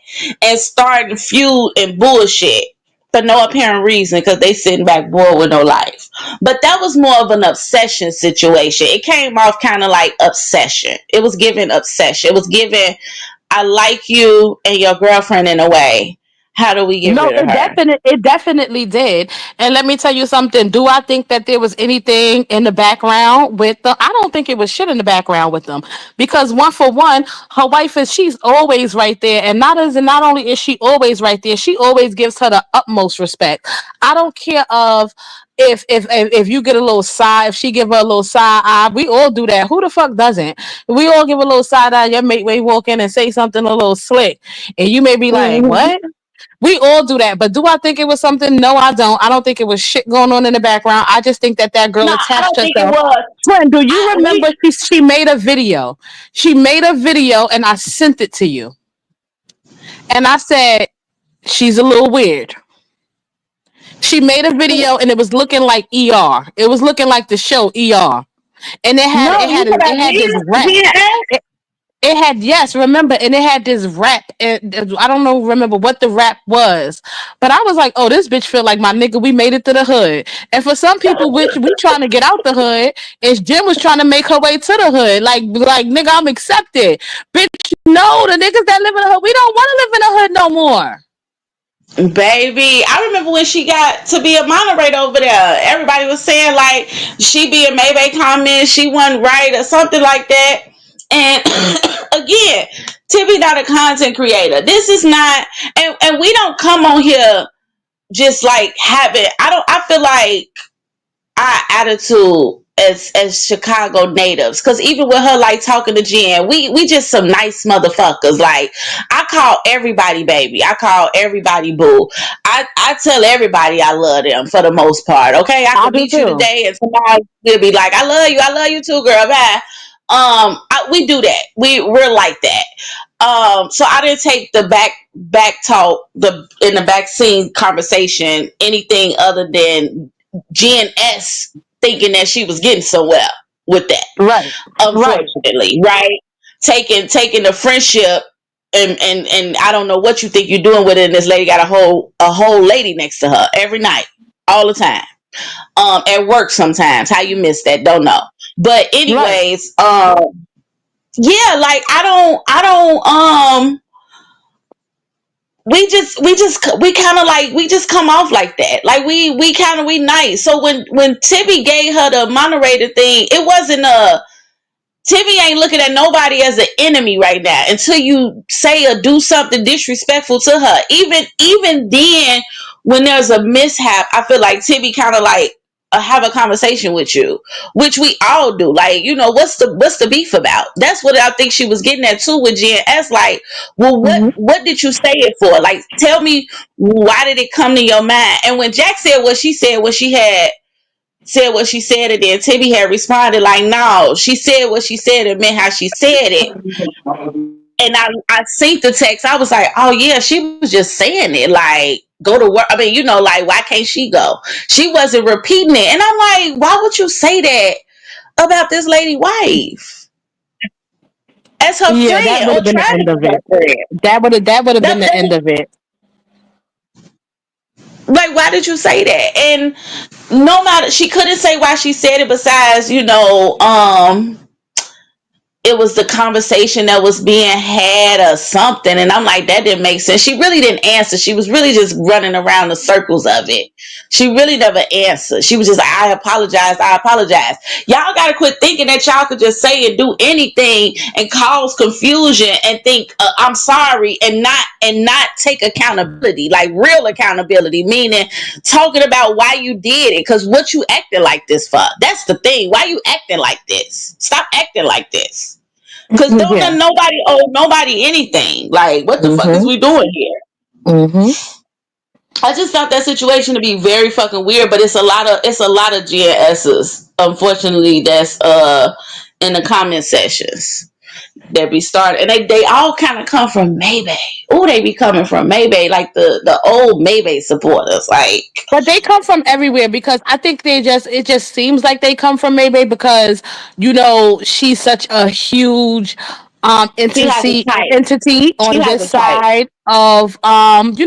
and starting feud and bullshit for no apparent reason because they sitting back bored with no life. But that was more of an obsession situation. It came off kind of like obsession. It was given obsession. It was given, I like you and your girlfriend in a way. How do we get No, rid of her? it definitely did. And let me tell you something. Do I think that there was anything in the background with them? I don't think it was shit in the background with them. Because one for one, her wife she's always right there. And not only is she always right there, she always gives her the utmost respect. I don't care of if you get a little side, if she give her a little side eye, we all do that. Who the fuck doesn't? We all give a little side eye. Your mate may walk in and say something a little slick, and you may be like, Mm-hmm. "What?" We all do that, but do I think it was something? No, I don't. I don't think it was shit going on in the background. I just think that that girl No, I attached don't think it herself. was. Twin, do you remember We she made a video? She made a video and I sent it to you. And I said, she's a little weird. She made a video and it was looking like ER. It was looking like the show ER. And no, you talking about it had this rap. Jen? It had, yes, remember, and it had this rap. I don't know, remember what the rap was, but I was like, "Oh, this bitch feel like my nigga. We made it to the hood." And for some people, which we trying to get out the hood, is Jim was trying to make her way to the hood. Like nigga, I'm accepted, bitch. No, the niggas that live in the hood, we don't want to live in the hood no more. Baby, I remember when she got to be a moderator over there. Everybody was saying like she be in Maybe comments, she wasn't right or something like that. And again, Tibby not a content creator. This is not, and we don't come on here just like having. I feel like our attitude as Chicago natives. Cause even with her like talking to Jen, we just some nice motherfuckers. Like I call everybody baby. I call everybody boo. I tell everybody I love them for the most part. Okay, I I could do meet you too. today and somebody will be like, I love you too, girl. Bye. We do that. We're like that. So I didn't take the back talk the in the back scene conversation anything other than Gen S thinking that she was getting somewhere with that. Right. Right. Unfortunately, right? Taking the friendship and I don't know what you think you're doing with it. And this lady got a whole lady next to her every night, all the time. At work sometimes. How you miss that? Don't know. But Right. anyways, yeah, like I don't we kind of like we just come off like that, like we kind of we nice. So when Tibby gave her the moderator thing, it wasn't a Timmy ain't looking at nobody as an enemy right now until you say or do something disrespectful to her. Even then, when there's a mishap, I feel like Timmy kind of like have a conversation with you, which we all do. Like, what's the beef about? That's what I think she was getting at too with Jen S. Like, well, what Hmm. what did you say it for? Like, tell me why did it come to your mind? And when Jack said what she said, when she had said what she said, and then Tibby had responded like, "No, she said what she said and meant how she said it." And I seen the text. I was like, "Oh yeah, she was just saying it like go to work." I mean, like why can't she go? She wasn't repeating it, and I'm like, why would you say that about this lady wife as her Yeah, that friend would or have been the trying to end be of her it. friend? That would have been the end That, of it. like, why did you say that? And no matter, she couldn't say why she said it. Besides, it was the conversation that was being had or something. And I'm like, that didn't make sense. She really didn't answer. She was really just running around the circles of it. She really never answered. She was just like, I apologize. I apologize. Y'all got to quit thinking that y'all could just say and do anything and cause confusion and think, I'm sorry, and not take accountability, like real accountability, meaning talking about why you did it. Because what you acting like this for? That's the thing. Why you acting like this? Stop acting like this. Cause don't Yeah. nobody owe nobody anything. Like, what the fuck is Mhm. we doing here? Mhm. I just found that situation to be very fucking weird, but it's a lot of GSs, unfortunately, that's in the comment sections that be started, and they all kind of come from Maybe. Oh, they be coming from Maybe, like the old Maybe supporters. Like, But they come from everywhere because I think it just seems like they come from Maybe because she's such a huge she has a type. entity She on has this a type. side of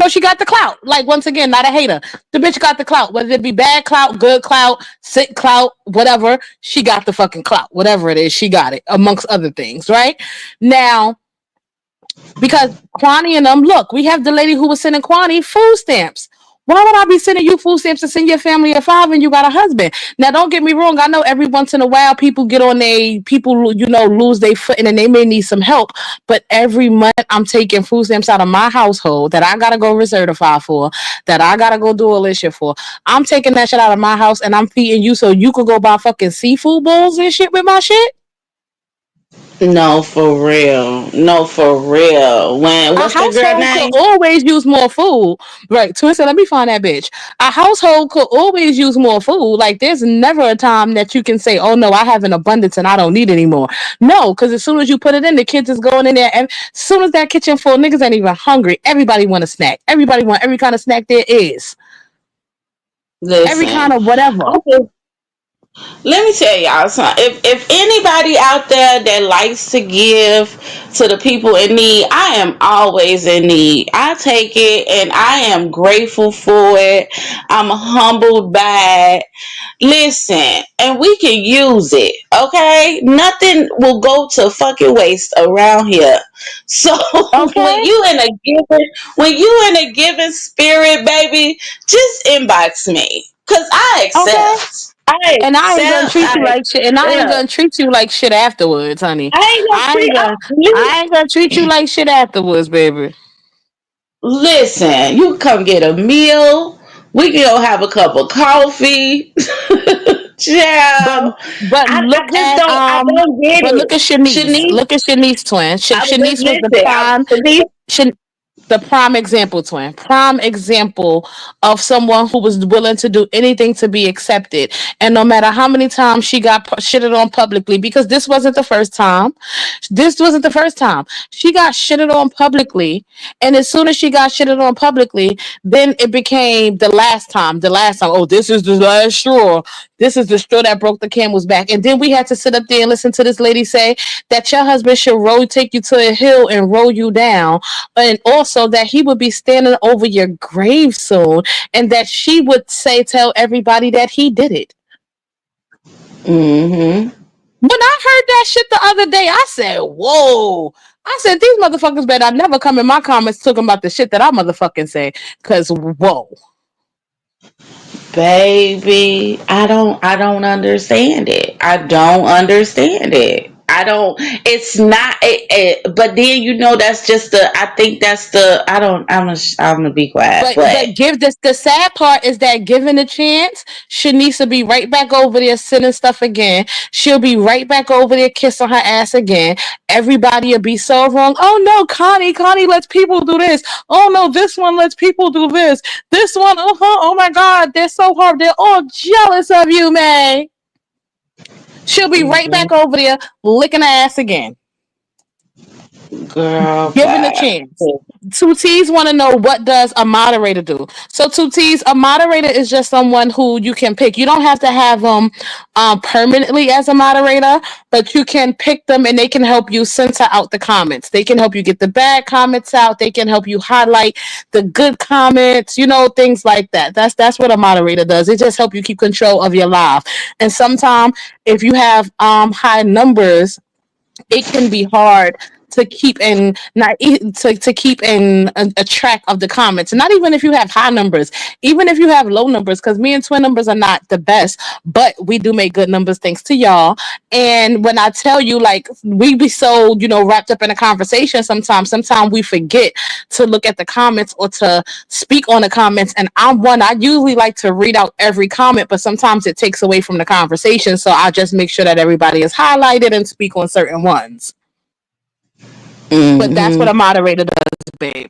she got the clout. Like, once again, not a hater. The bitch got the clout, whether it be bad clout, good clout, sick clout, whatever. She got the fucking clout. Whatever it is, she got it amongst other things, right? Now, because Kwani and them, look, we have the lady who was sending Kwani food stamps. Why would I be sending you food stamps to send your family of five and you got a husband? Now, don't get me wrong. I know every once in a while people, lose their footing and they may need some help. But every month I'm taking food stamps out of my household that I gotta go recertify for, that I gotta go do all this shit for. I'm taking that shit out of my house and I'm feeding you so you could go buy fucking seafood bowls and shit with my shit. No, for real. No, for real. A What's the girl household could name? always use more food. Right. Twister, let me find that bitch. A household could always use more food. Like, there's never a time that you can say, oh no, I have an abundance and I don't need any more. No, because as soon as you put it in, the kids is going in there. And as soon as that kitchen full, niggas ain't even hungry. Everybody want a snack. Everybody want every kind of snack there is. Every Listen, kind of whatever. let me tell y'all something. If anybody out there that likes to give to the people in need, I am always in need. I take it and I am grateful for it. I'm humbled by it. Listen, and we can use it, okay? Nothing will go to fucking waste around here. So when Okay? you in a giving spirit, baby, just inbox me. Cause I Okay. accept. I And I ain't gonna accept. treat I you like shit. And I ain't accept. gonna treat you like shit afterwards, honey. I ain't gonna I pre ain't gonna I, I ain't gonna treat you like shit afterwards, baby. listen, you can come get a meal. We can go have a cup of coffee. But Child, but I just don't. I don't get look it. at Shanice. Shanice, Look at Shanice twin. I was just Shanice was the listening. prime. Shanice, The prime example, twin. Prime example of someone who was willing to do anything to be accepted. And no matter how many times she got shitted on publicly, because this wasn't the first time. This wasn't the first time. She got shitted on publicly. And as soon as she got shitted on publicly, then it became the last time. The last time. Oh, this is the last straw. This is the straw that broke the camel's back. And then we had to sit up there and listen to this lady say that your husband should take you to a hill and roll you down, and also that he would be standing over your grave soon, and that she would tell everybody that he did it. mm-hmm. When I heard that shit the other day, I said, whoa. I said, these motherfuckers better never come in my comments talking about the shit that I motherfucking say. Cause whoa. Baby, I don't understand it. I don't understand it. I don't. It's not. But then that's just the. I think that's the. I don't. I'm gonna be quiet. But But give this, the sad part is that given a chance, Shanice will be right back over there sending stuff again. She'll be right back over there kissing her ass again. Everybody will be so wrong. Oh no, Connie lets people do this. Oh no, this one lets people do this. This one, oh my God, they're so hard. They're all jealous of you, May. She'll be right back over there licking her ass again. girl, Given a bye. chance. Two T's want to know, what does a moderator do? So two T's, a moderator is just someone who you can pick. You don't have to have them permanently as a moderator, but you can pick them and they can help you censor out the comments. They can help you get the bad comments out. They can help you highlight the good comments, things like that. That's what a moderator does. It just help you keep control of your live. And sometimes if you have high numbers, it can be hard to keep in not to keep in a track of the comments. Not even if you have high numbers, even if you have low numbers, because me and twin numbers are not the best, but we do make good numbers thanks to y'all. And when I tell you, like, we be so wrapped up in a conversation, sometimes we forget to look at the comments or to speak on the comments. And I usually like to read out every comment, but sometimes it takes away from the conversation, so I just make sure that everybody is highlighted and speak on certain ones. But that's what Mm-hmm. a moderator does, babe.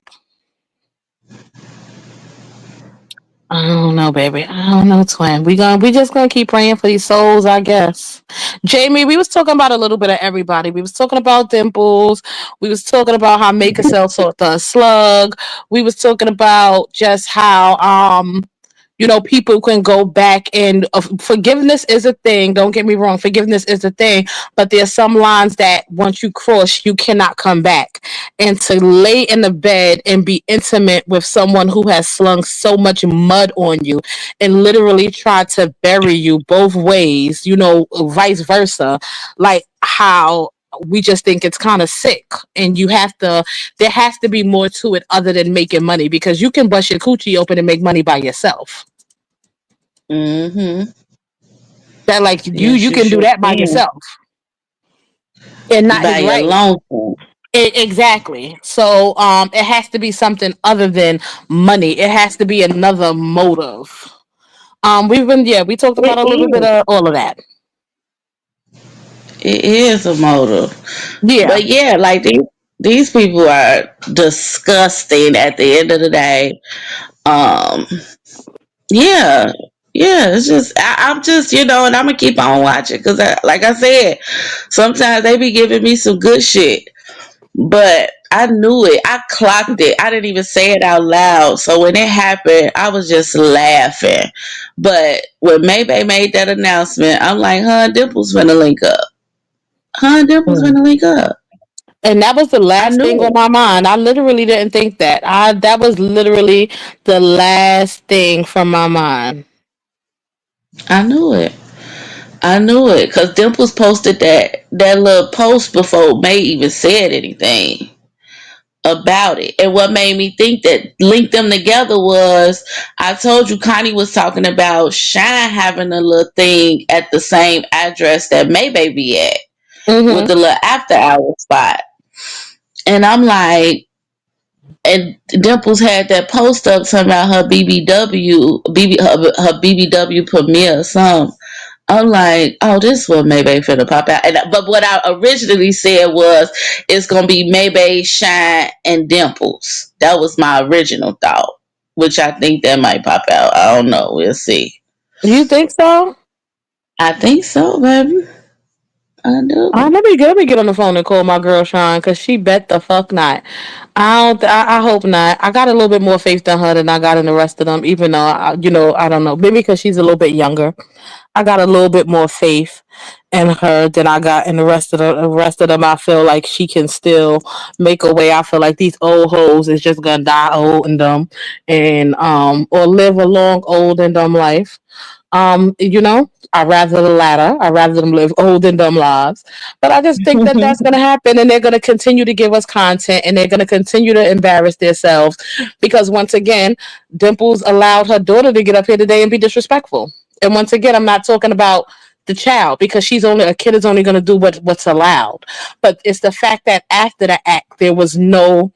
I don't know, baby. I don't know, twin. We just gonna keep praying for these souls, I guess. Jamie, we was talking about a little bit of everybody. We was talking about Dimples. We was talking about how make a cell sort the slug. We was talking about just how people can go back and forgiveness is a thing. Don't get me wrong, forgiveness is a thing, but there's some lines that once you cross, you cannot come back. And to lay in the bed and be intimate with someone who has slung so much mud on you and literally tried to bury you both ways, vice versa, like how we just think it's kind of sick. And there has to be more to it other than making money, because you can bust your coochie open and make money by yourself. Mm-hmm. That, like, Yes, you you can do sure that by can. yourself and not By his your right. lonesome. Exactly. So it has to be something other than money. It has to be another motive. We talked It about a little bit is. of all of that. It is a motive. Yeah. But yeah, like these people are disgusting at the end of the day. Um, yeah. Yeah, it's just I'm just and I'm gonna keep on watching because like I said, sometimes they be giving me some good shit. But I knew it. I clocked it. I didn't even say it out loud. So when it happened, I was just laughing. But when Maybay made that announcement, I'm like, huh, Dimple's finna link up. Huh, Dimple's Mm. finna link up. And that was the I last thing knew on it. my mind. I literally didn't think that. That was literally the last thing from my mind. I knew it. I knew it. Because Dimples posted that little post before May even said anything about it. And what made me think that linked them together was I told you Connie was talking about Shine having a little thing at the same address that Maybay be at with Mm-hmm. the little after hour spot. And I'm like, and Dimples had that post up talking about her BBW, her BBW premiere or something. I'm like, oh, this one maybe finna pop out. But what I originally said was it's gonna be maybe Shine and Dimples. That was my original thought, which I think that might pop out. I don't know. We'll see. You think so? I think so, baby. I do. Let me get on the phone and call my girl Sean because she bet the fuck not. I don't. I hope not. I got a little bit more faith in her than I got in the rest of them. Even though I don't know. Maybe because she's a little bit younger, I got a little bit more faith in her than I got in the rest of them. I feel like she can still make a way. I feel like these old hoes is just gonna die old and dumb, and or live a long old and dumb life. I rather the latter. I rather them live old and dumb lives. But I just think that that's going to happen, and they're going to continue to give us content, and they're going to continue to embarrass themselves because once again, Dimples allowed her daughter to get up here today and be disrespectful. And once again, I'm not talking about the child because she's only a kid is only going to do what's allowed. But it's the fact that after the act, there was no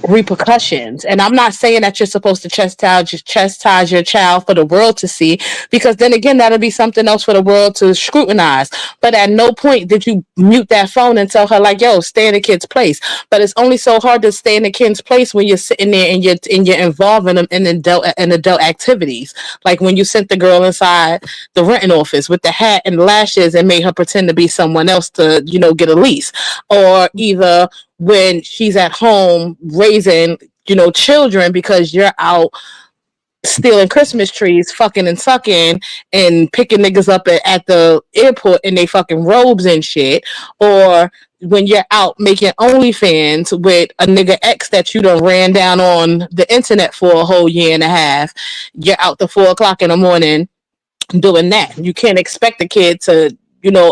repercussions. And I'm not saying that you're supposed to chastise your child for the world to see, because then again, that'll be something else for the world to scrutinize. But at no point did you mute that phone and tell her like, "Yo, stay in the kid's place." But it's only so hard to stay in the kid's place when you're sitting there and you're involving them in adult activities. Like when you sent the girl inside the renting office with the hat and lashes and made her pretend to be someone else to, get a lease, or either when she's at home raising, children because you're out stealing Christmas trees, fucking and sucking, and picking niggas up at the airport in they fucking robes and shit, or when you're out making OnlyFans with a nigga ex that you done ran down on the internet for a whole year and a half, you're out to 4 o'clock in the morning doing that. You can't expect the kid to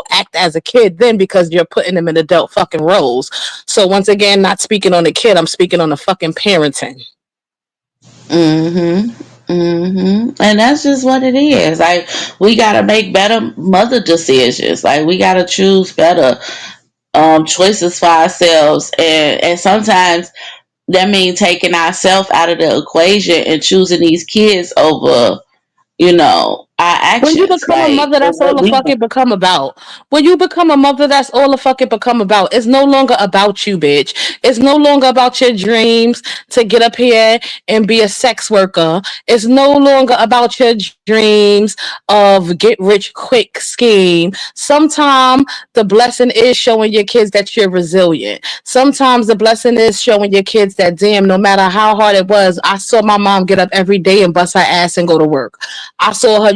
act as a kid then because you're putting them in adult fucking roles. So once again, not speaking on the kid, I'm speaking on the fucking parenting. And that's just what it is. Like we gotta make better mother decisions. Like we gotta choose better choices for ourselves, and sometimes that means taking ourselves out of the equation and choosing these kids over, our When you actions, become a like mother, for that's all what the we fuck want. it become about. When you become a mother, that's all the fuck it become about. It's no longer about you, bitch. It's no longer about your dreams to get up here and be a sex worker. It's no longer about your dreams of get rich quick scheme. Sometimes the blessing is showing your kids that you're resilient. Sometimes the blessing is showing your kids that, damn, no matter how hard it was, I saw my mom get up every day and bust her ass and go to work. I saw her,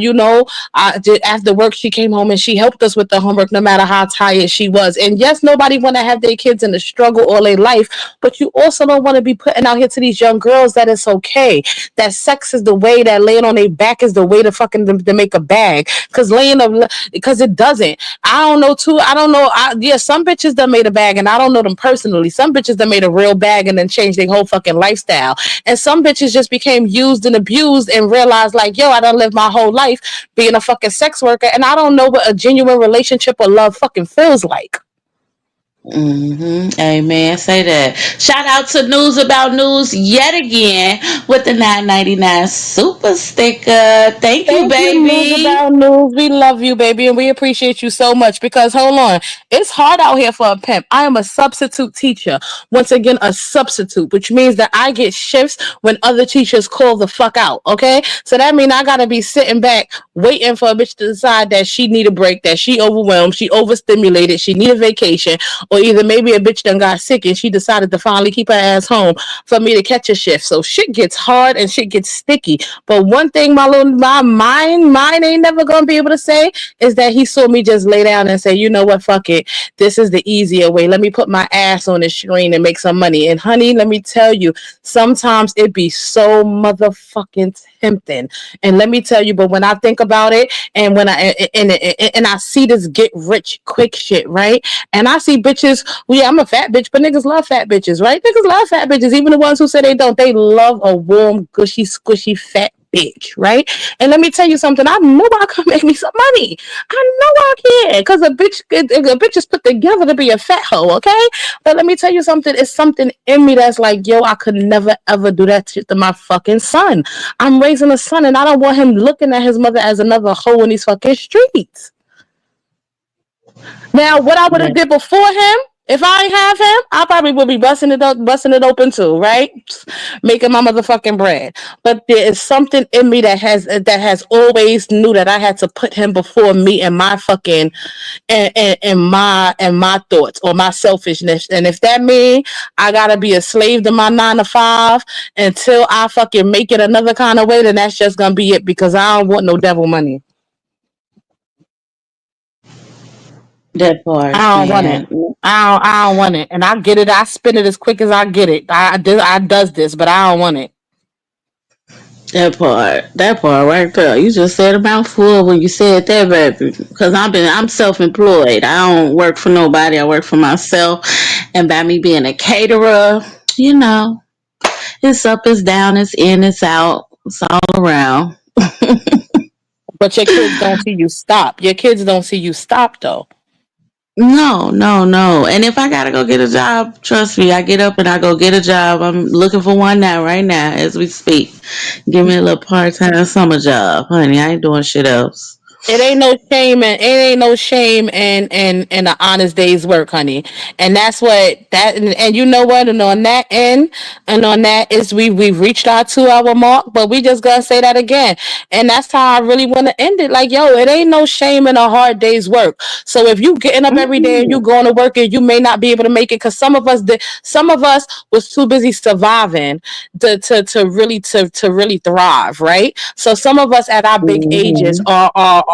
I did after work. She came home and she helped us with the homework, no matter how tired she was. And yes, nobody want to have their kids in the struggle all their life, but you also don't want to be putting out here to these young girls that it's okay. That sex is the way. That laying on their back is the way to fucking to make a bag. Because it doesn't. I don't know too. I don't know. Yeah, some bitches that made a bag, and I don't know them personally. Some bitches that made a real bag and then changed their whole fucking lifestyle. And some bitches just became used and abused and realized like, yo, I done lived my whole life being a fucking sex worker, and I don't know what a genuine relationship or love fucking feels like. Amen. Say that. Shout out to News About News yet again with the 9.99 super sticker. Thank you, Thank you, News baby. About News. We love you, baby, and we appreciate you so much because hold on, it's hard out here for a pimp. I am a substitute teacher. Once again, a substitute, which means that I get shifts when other teachers call the fuck out. Okay, so that means I gotta be sitting back waiting for a bitch to decide that she need a break, that she overwhelmed, she overstimulated, she need a vacation, or either maybe a bitch done got sick and she decided to finally keep her ass home for me to catch a shift. So shit gets hard and shit gets sticky. But one thing my mind ain't never gonna be able to say is that he saw me just lay down and say, you know what, fuck it. This is the easier way. Let me put my ass on the screen and make some money. And honey, let me tell you, sometimes it be so motherfucking tempting. And let me tell you, but when I think about it, and when I see this get rich quick shit, right? And I see bitches, well, yeah, I'm a fat bitch, but niggas love fat bitches, right? Niggas love fat bitches, even the ones who say they don't. They love a warm, gushy, squishy, fat bitch, right? And let me tell you something. I know I can make me some money. I know I can, because a bitch is put together to be a fat hoe, okay? But let me tell you something. It's something in me that's like, yo, I could never ever do that shit to my fucking son. I'm raising a son, and I don't want him looking at his mother as another hoe in these fucking streets. Now, what I would have Right. did before him, if I ain't have him, I probably would be busting it open too, right? Making my motherfucking bread. But there is something in me that has always knew that I had to put him before me and my fucking and my thoughts or my selfishness. And if that means I gotta be a slave to my 9 to 5 until I fucking make it another kind of way, then that's just gonna be it, because I don't want no devil money. That part, I don't want it. man. I don't want it. And I get it. I spin it as quick as I get it. I does this, but I don't want it. That part right there. You just said a mouthful when you said that, baby. Because I'm self-employed. I don't work for nobody. I work for myself. And by me being a caterer, you know, it's up, it's down, it's in, it's out, it's all around. But your kids don't see you stop. Your kids don't see you stop though. No, no, no. And if I gotta go get a job, trust me, I get up and I go get a job. I'm looking for one now, right now, as we speak. Give me a little part-time summer job, honey. I ain't doing shit else. It ain't no shame in an honest day's work, honey. And that's what that and you know what, and on that is we've reached our 2 hour mark, but we just gonna say that again. And that's how I really want to end it. Like, yo, it ain't no shame in a hard day's work. So if you getting up every day and you Mm-mm. going to work and you may not be able to make it, because some of us was too busy surviving to really thrive, right? So some of us at our big ages Mhm. are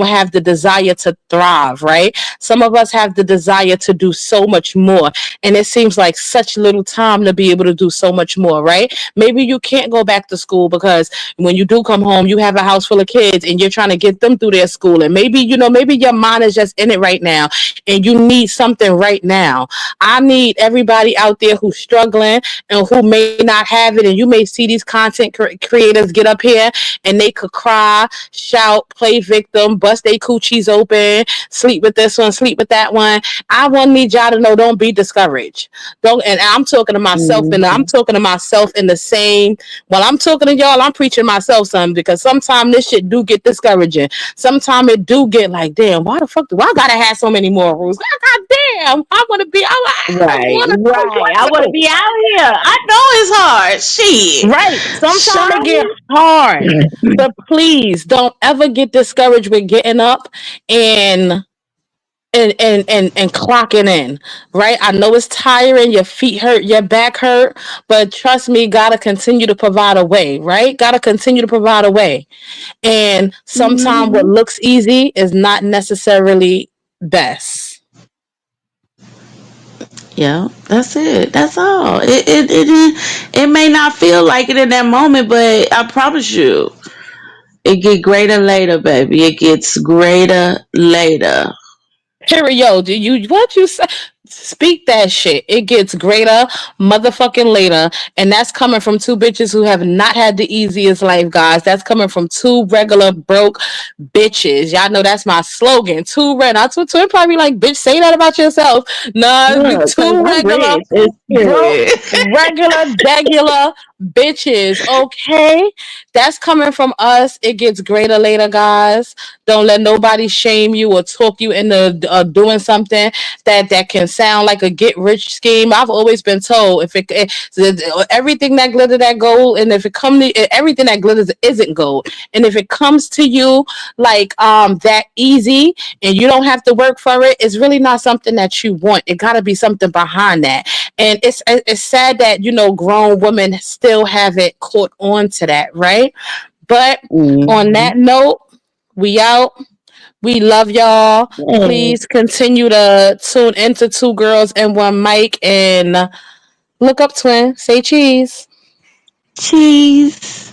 have the desire to thrive, right? Some of us have the desire to do so much more, and it seems like such little time to be able to do so much more, right? Maybe you can't go back to school because when you do come home, you have a house full of kids and you're trying to get them through their school, and maybe your mind is just in it right now, and you need something right now. I need everybody out there who's struggling and who may not have it, and you may see these creators get up here and they could cry, shout, play victim, bust their coochies open, sleep with this one, sleep with that one. I want to need y'all to know, don't be discouraged. Don't, and I'm talking to myself, and I'm Mhm. talking to myself in the same. While I'm talking to y'all, I'm preaching myself some, because sometimes this shit do get discouraging. Sometimes it do get like, damn, why the fuck do I gotta have so many more rules? God damn, I want to be. I Right, want right. I want to to. be out here. I know it's hard. Shit. Right. Sometimes it get Shawty. hard. But please don't ever get discouraged with getting up and and clocking in. Right. I know it's tiring, your feet hurt, your back hurt, but trust me, gotta continue to provide a way, right? Gotta continue to provide a way. And sometimes what Mhm. looks easy is not necessarily best. Yeah, that's it. That's all. It may not feel like it in that moment, but I promise you, it get greater later, baby. It gets greater later. Period. Do you what you say? Speak that shit. It gets greater, motherfucking later, and that's coming from two bitches who have not had the easiest life, guys. That's coming from two regular broke bitches. Y'all know that's my slogan. Two red. Not two. Two probably like, bitch, say that about yourself. Nah, Look, cause two I'm regular rich. It's broke, period. regular, degular bitches. Okay, that's coming from us. It gets greater later, guys. Don't let nobody shame you or talk you into doing something that can sound like a get rich scheme. I've always been told, everything that glitters that gold, and if it come to everything that glitters isn't gold, and if it comes to you like that easy and you don't have to work for it, it's really not something that you want. It got to be something behind that, and it's sad that grown women still haven't caught on to that, right? But on Mhm. that note, we out. We love y'all. Yeah. Please continue to tune into Two Girls and One Mic, and look up Twin. Say cheese. Cheese.